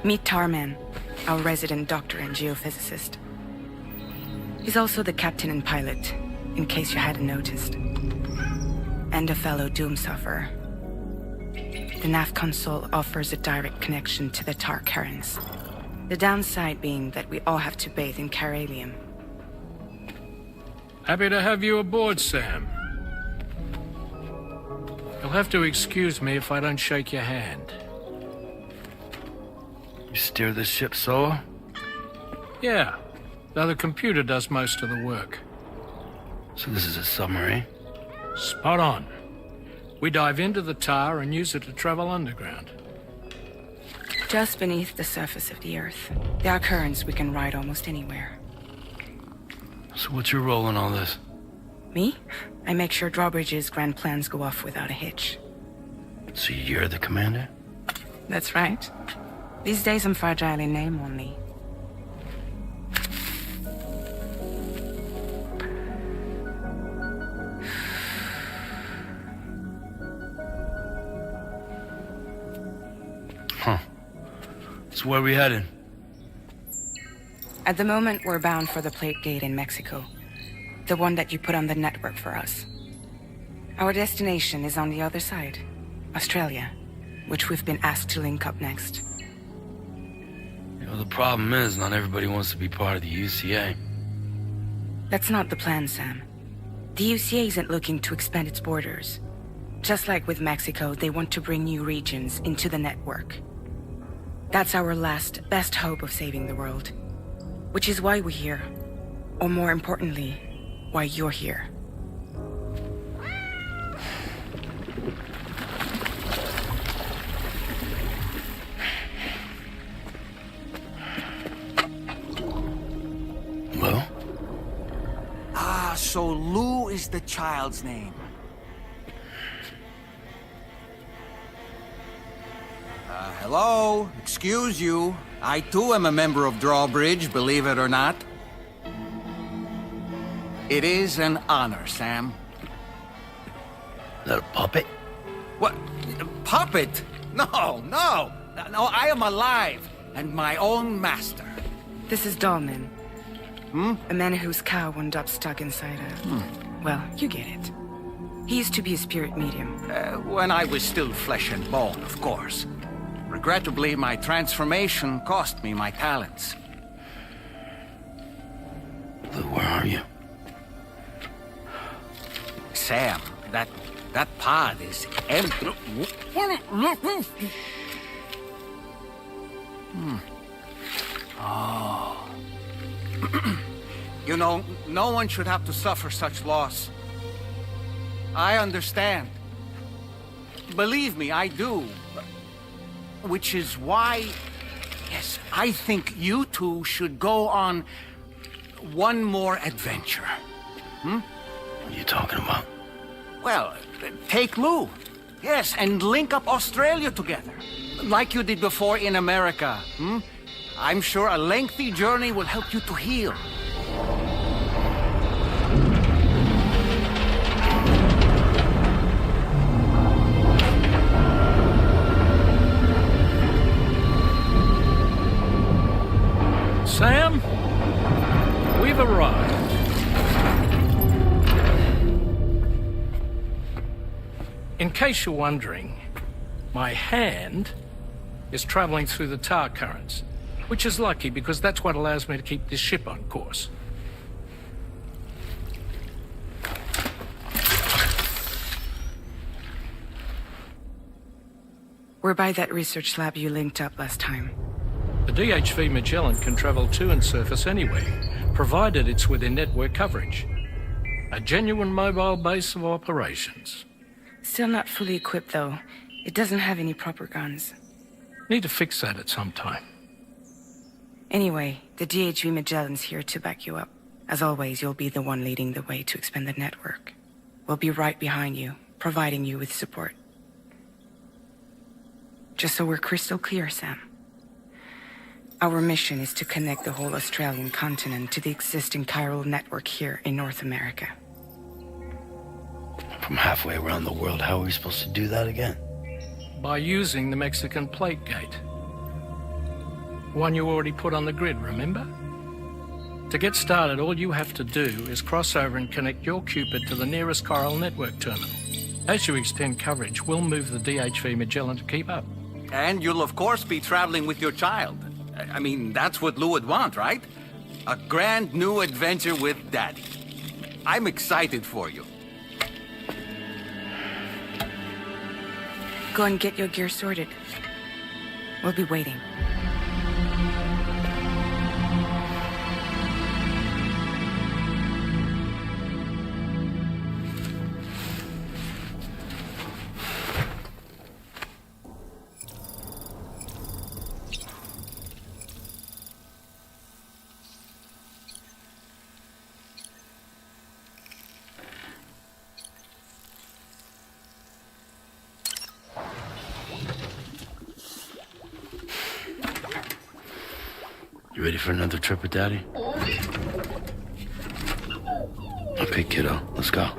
Meet Tarman, our resident doctor and geophysicist. He's also the captain and pilot, in case you hadn't noticed. And a fellow doom sufferer. The nav console offers a direct connection to the Tar currents. The downside being that we all have to bathe in Caralium. Happy to have you aboard, Sam. You'll have to excuse me if I don't shake your hand. You steer this ship solo? Yeah, though the computer does most of the work. So this is a submarine? Spot on. We dive into the Tar and use it to travel underground. Just beneath the surface of the Earth, there are currents we can ride almost anywhere. So what's your role in all this? Me? I make sure Drawbridge's grand plans go off without a hitch. So you're the commander? That's right. These days I'm fragile in name only. Huh. So where are we headed? At the moment, we're bound for the Plate Gate in Mexico. The one that you put on the network for us. Our destination is on the other side, Australia, which we've been asked to link up next. You know, the problem is not everybody wants to be part of the UCA. That's not the plan, Sam. The UCA isn't looking to expand its borders. Just like with Mexico, they want to bring new regions into the network. That's our last, best hope of saving the world. Which is why we're here. Or more importantly, why you're here. Well? Ah, so Lou is the child's name. Hello? Excuse you. I too am a member of Drawbridge, believe it or not. It is an honor, Sam. Is that a puppet? What? Puppet? No, no! No, I am alive, and my own master. This is Dolman. A man whose cow wound up stuck inside a... Well, you get it. He used to be a spirit medium. When I was still flesh and bone, of course. Regrettably, my transformation cost me my talents. Lou, where are you? Sam, that pod is empty. Oh. You know, no one should have to suffer such loss. I understand. Believe me, I do. Which is why, yes, I think you two should go on one more adventure. What are you talking about? Well, take Lou. Yes, and link up Australia together. Like you did before in America. I'm sure a lengthy journey will help you to heal. Sam, we've arrived. In case case you're wondering, my hand is traveling through the tar currents, which is lucky because that's what allows me to keep this ship on course. We're by that research lab you linked up last time. The DHV Magellan can travel to and surface anywhere, provided it's within network coverage. A genuine mobile base of operations. Still not fully equipped, though. It doesn't have any proper guns. Need to fix that at some time. Anyway, the DHV Magellan's here to back you up. As always, you'll be the one leading the way to expand the network. We'll be right behind you, providing you with support. Just so we're crystal clear, Sam. Our mission is to connect the whole Australian continent to the existing chiral network here in North America. From halfway around the world, how are we supposed to do that again? By using the Mexican plate gate. One you already put on the grid, remember? To get started, all you have to do is cross over and connect your Cupid to the nearest chiral network terminal. As you extend coverage, we'll move the DHV Magellan to keep up. And you'll of course be traveling with your child. I mean, that's what Lou would want, right? A grand new adventure with Daddy. I'm excited for you. Go and get your gear sorted. We'll be waiting. You ready for another trip with Daddy? Okay, kiddo, let's go.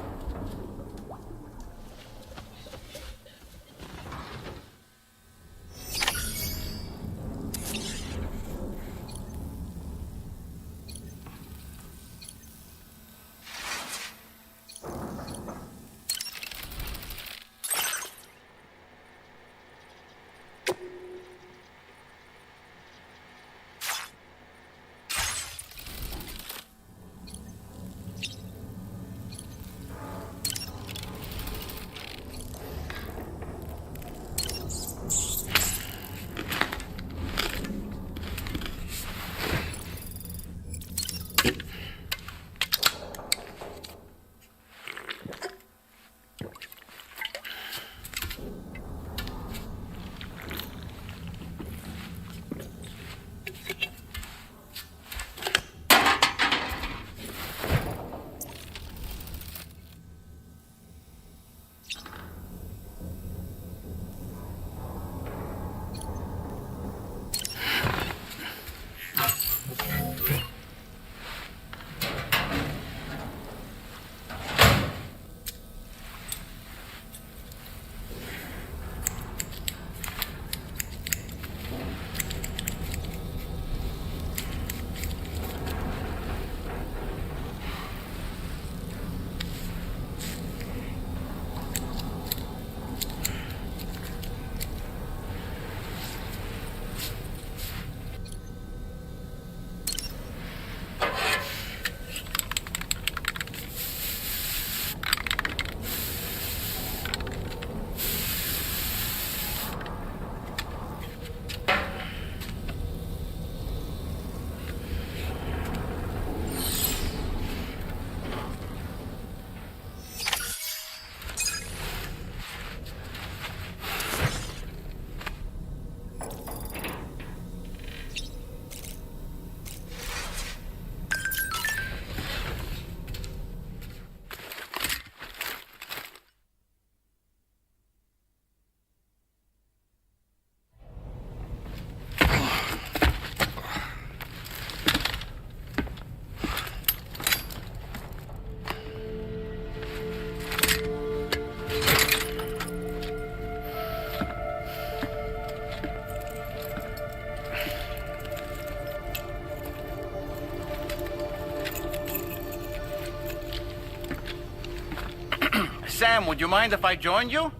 Sam, would you mind if I joined you?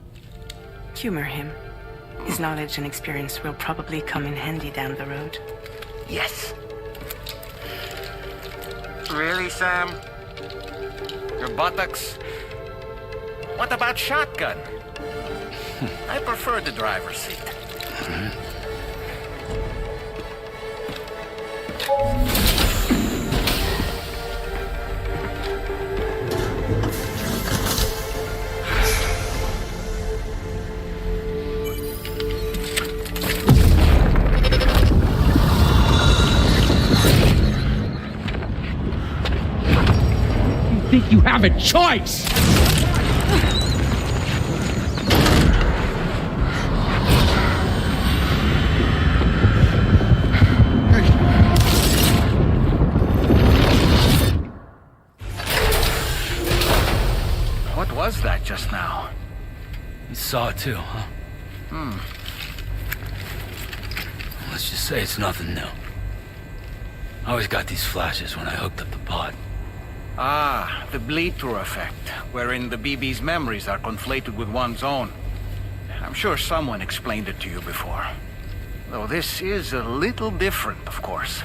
Humor him. His knowledge and experience will probably come in handy down the road. Yes. Really, Sam? Your buttocks? What about shotgun? I prefer the driver's seat. Think you have a choice? What was that just now? You saw it too, huh? Let's just say it's nothing new. I always got these flashes when I hooked up the pod. Ah, the bleed-through effect, wherein the BB's memories are conflated with one's own. I'm sure someone explained it to you before. Though this is a little different, of course.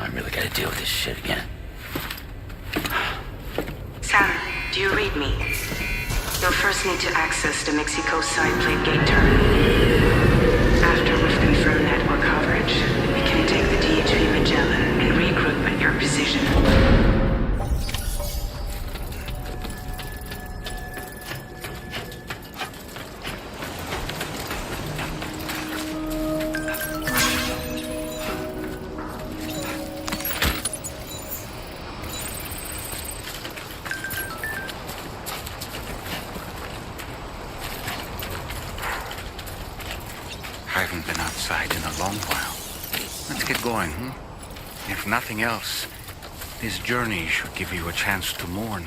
I really gotta deal with this shit again. Sam, do you read me? You'll first need to access the Mexico side plate gate terminal. After we've confirmed network coverage, we can take the DHV Magellan and regroup at your position. I haven't been outside in a long while. Let's get going, hmm? If nothing else, this journey should give you a chance to mourn.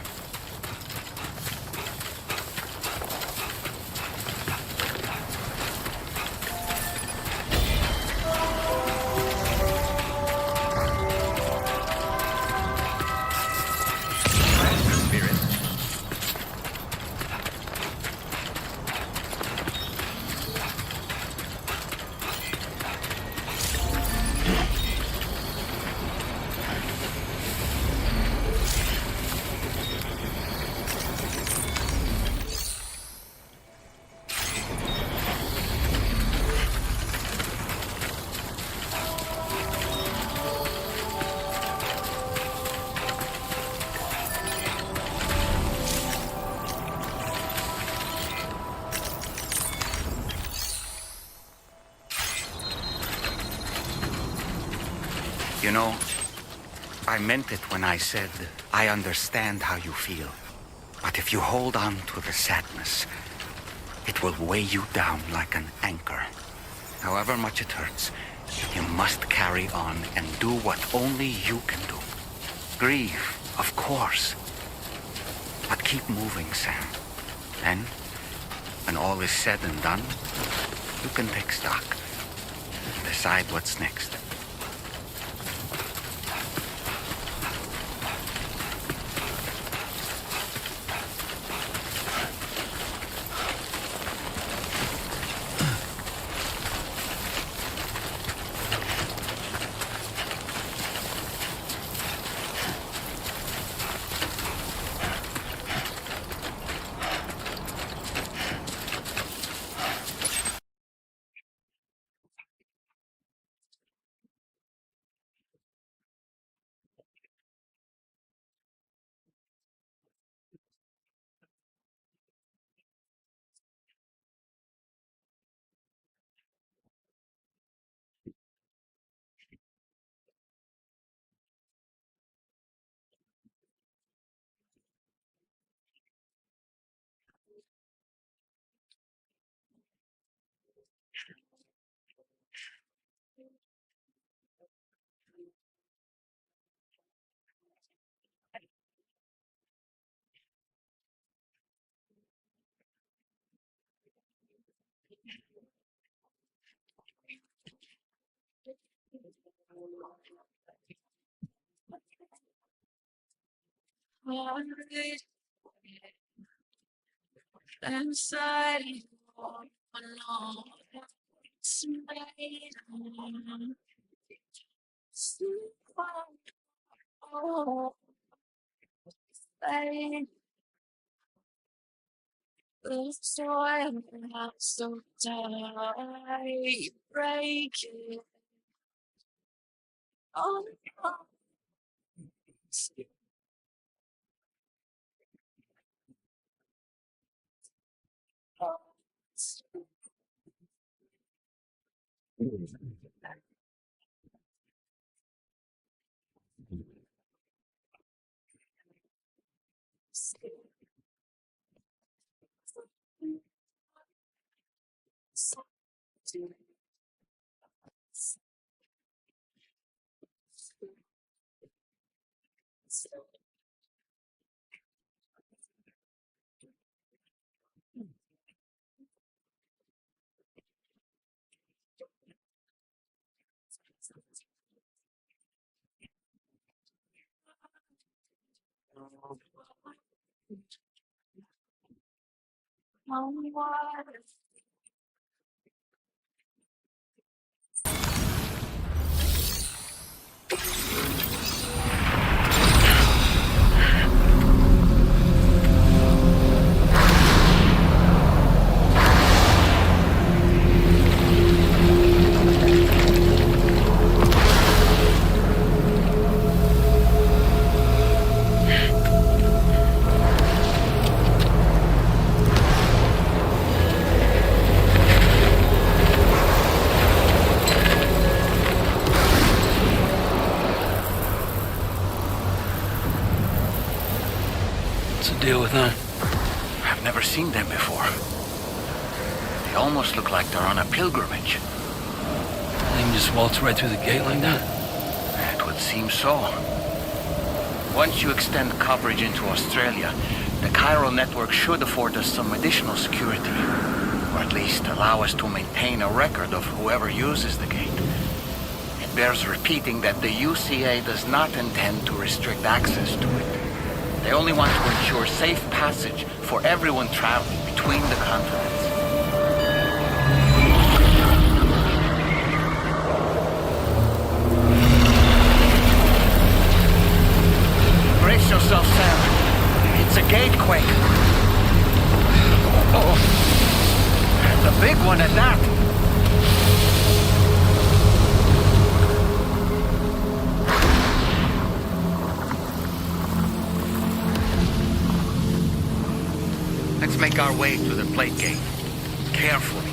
You know, I meant it when I said, I understand how you feel. But if you hold on to the sadness, it will weigh you down like an anchor. However much it hurts, you must carry on and do what only you can do. Grieve, of course. But keep moving, Sam. And when all is said and done, you can take stock. Decide what's next. Inside Deal with them. I've never seen them before. They almost look like they're on a pilgrimage. They can just waltz right through the gate like that? It would seem so. Once you extend coverage into Australia, the chiral network should afford us some additional security. Or at least allow us to maintain a record of whoever uses the gate. It bears repeating that the UCA does not intend to restrict access to it. They only want to ensure safe passage for everyone traveling between the continents. Brace yourself, Sam. It's a gatequake. Oh, and a big one at that. Let's make our way to the plate gate. Carefully.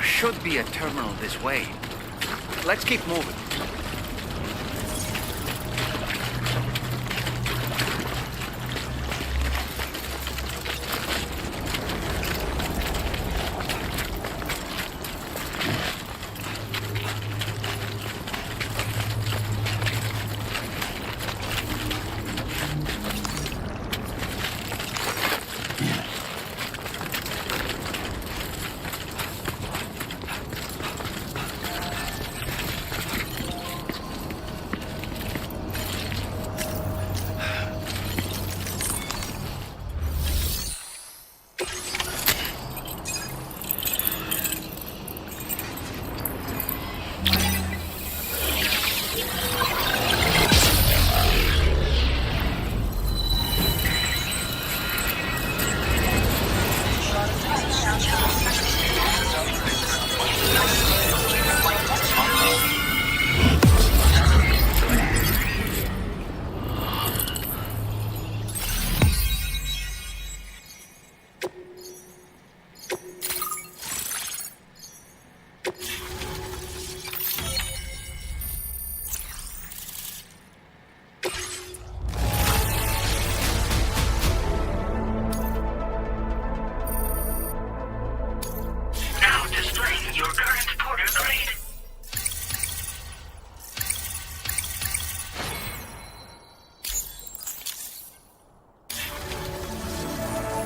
Should be a terminal this way. Let's keep moving.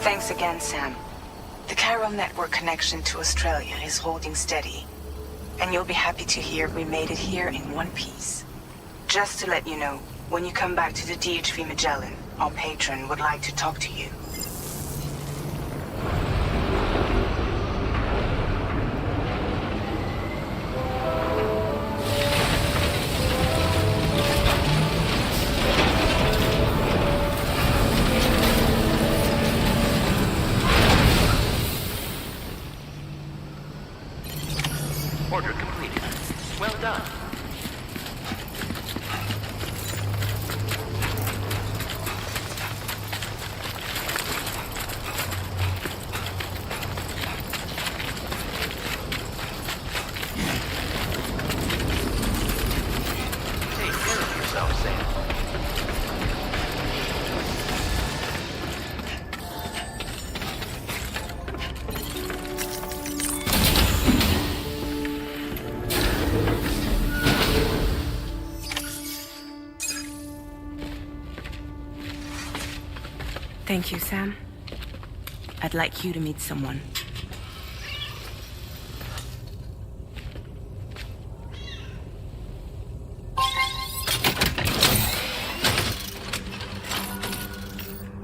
Thanks again, Sam. The chiral network connection to Australia is holding steady. And you'll be happy to hear we made it here in one piece. Just to let you know, when you come back to the DHV Magellan, our patron would like to talk to you. Order completed. Well done. Take care of yourself, Sam. Thank you, Sam. I'd like you to meet someone.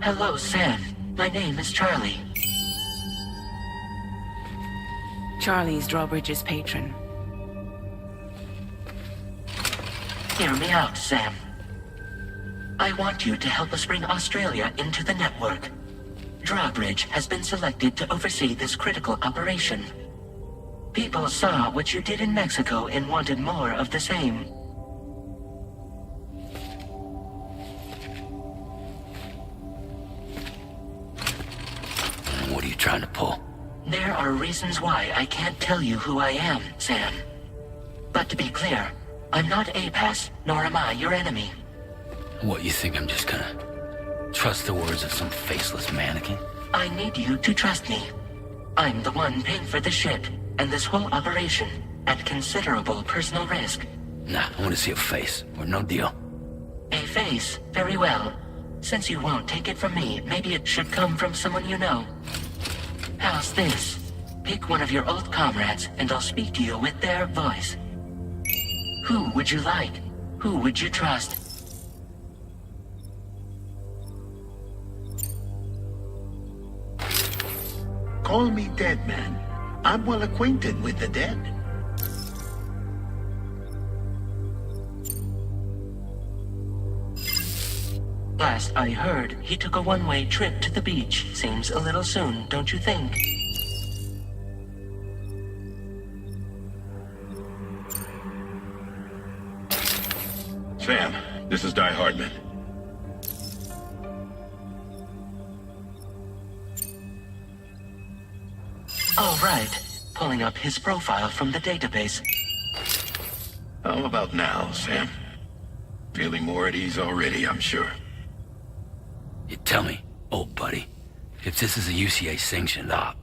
Hello, Sam. My name is Charlie. Charlie's Drawbridge's patron. Hear me out, Sam. I want you to help us bring Australia into the network. Drawbridge has been selected to oversee this critical operation. People saw what you did in Mexico and wanted more of the same. What are you trying to pull? There are reasons why I can't tell you who I am, Sam. But to be clear, I'm not APAS, nor am I your enemy. What, you think I'm just gonna trust the words of some faceless mannequin? I need you to trust me. I'm the one paying for the ship and this whole operation at considerable personal risk. Nah, I want to see a face, or no deal. A face? Very well. Since you won't take it from me, maybe it should come from someone you know. How's this? Pick one of your old comrades, and I'll speak to you with their voice. Who would you like? Who would you trust? Call me dead, man. I'm well acquainted with the dead. Last I heard, he took a one-way trip to the beach. Seems a little soon, don't you think? Sam, this is Die Hardman. All right. Pulling up his profile from the database. How about now, Sam? Feeling more at ease already, I'm sure. You tell me, old buddy, if this is a UCA-sanctioned op,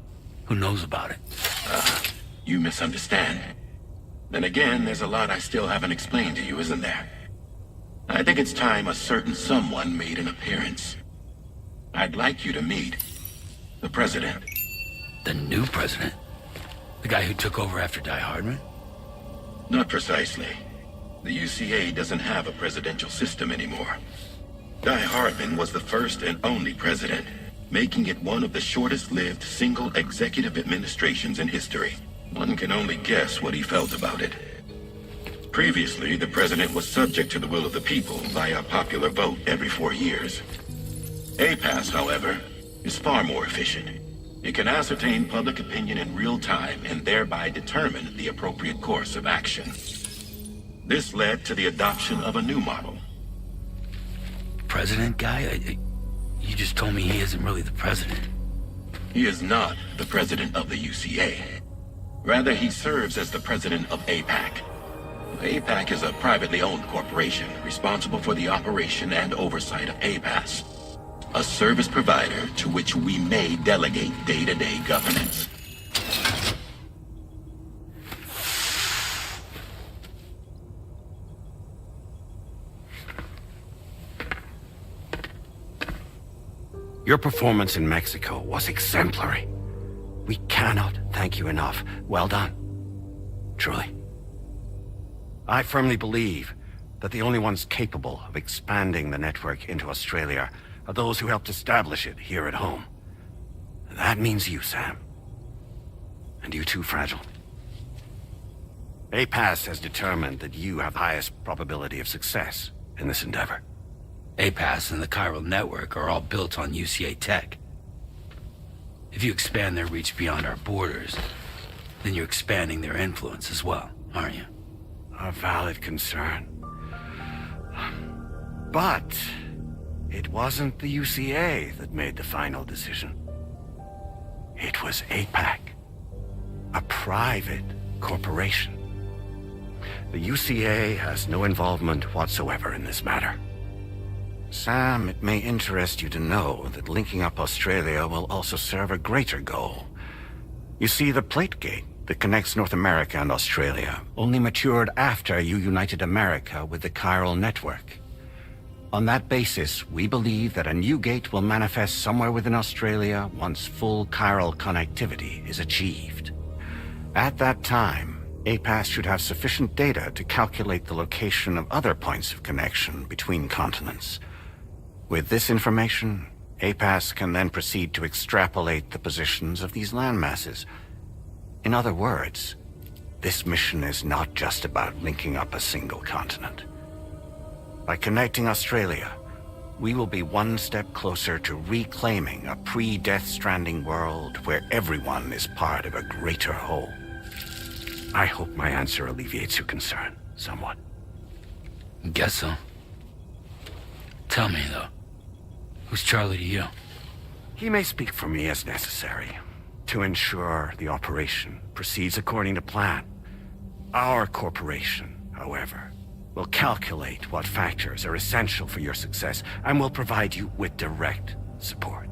who knows about it? You misunderstand. Then again, there's a lot I still haven't explained to you, isn't there? I think it's time a certain someone made an appearance. I'd like you to meet the President. The new president? The guy who took over after Die Hardman? Not precisely. The UCA doesn't have a presidential system anymore. Die Hardman was the first and only president, making it one of the shortest-lived single executive administrations in history. One can only guess what he felt about it. Previously, the president was subject to the will of the people via a popular vote every 4 years. APAS, however, is far more efficient. It can ascertain public opinion in real time and thereby determine the appropriate course of action. This led to the adoption of a new model. President guy? You just told me he isn't really the president. He is not the president of the UCA. Rather, he serves as the president of APAC. APAC is a privately owned corporation responsible for the operation and oversight of APAS, a service provider to which we may delegate day-to-day governance. Your performance in Mexico was exemplary. We cannot thank you enough. Well done. Truly. I firmly believe that the only ones capable of expanding the network into Australia are those who helped establish it here at home. That means you, Sam. And you too, Fragile. APAS has determined that you have the highest probability of success in this endeavor. APAS and the chiral network are all built on UCA tech. If you expand their reach beyond our borders, then you're expanding their influence as well, aren't you? A valid concern. But it wasn't the UCA that made the final decision. It was APAC, a private corporation. The UCA has no involvement whatsoever in this matter. Sam, it may interest you to know that linking up Australia will also serve a greater goal. You see, the plate gate that connects North America and Australia only matured after you united America with the chiral network. On that basis, we believe that a new gate will manifest somewhere within Australia once full chiral connectivity is achieved. At that time, APAS should have sufficient data to calculate the location of other points of connection between continents. With this information, APAS can then proceed to extrapolate the positions of these landmasses. In other words, this mission is not just about linking up a single continent. By connecting Australia, we will be one step closer to reclaiming a pre-Death Stranding world where everyone is part of a greater whole. I hope my answer alleviates your concern somewhat. Guess so. Tell me, though, who's Charlie to you? He may speak for me as necessary to ensure the operation proceeds according to plan. Our corporation, however, will calculate what factors are essential for your success and will provide you with direct support.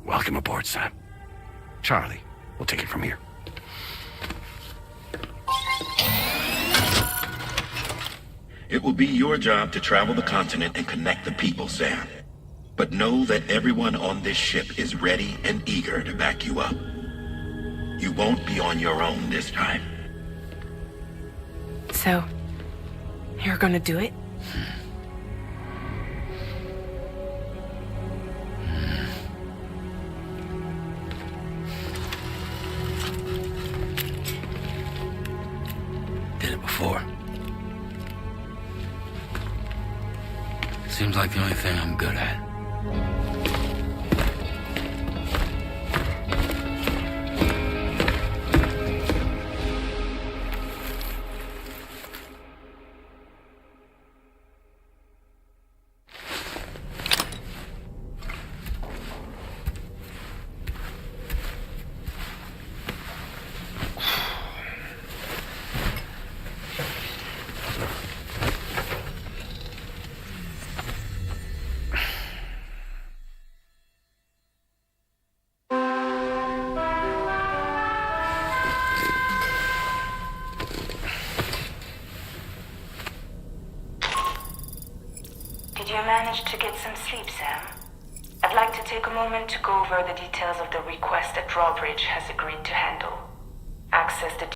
Welcome aboard, Sam. Charlie, we'll take it from here. It will be your job to travel the continent and connect the people, Sam. But know that everyone on this ship is ready and eager to back you up. You won't be on your own this time. So, you're gonna do it? Did it before. Seems like the only thing I'm good at. Did you manage to get some sleep, Sam? I'd like to take a moment to go over the details of the request that Drawbridge has agreed to handle. Access the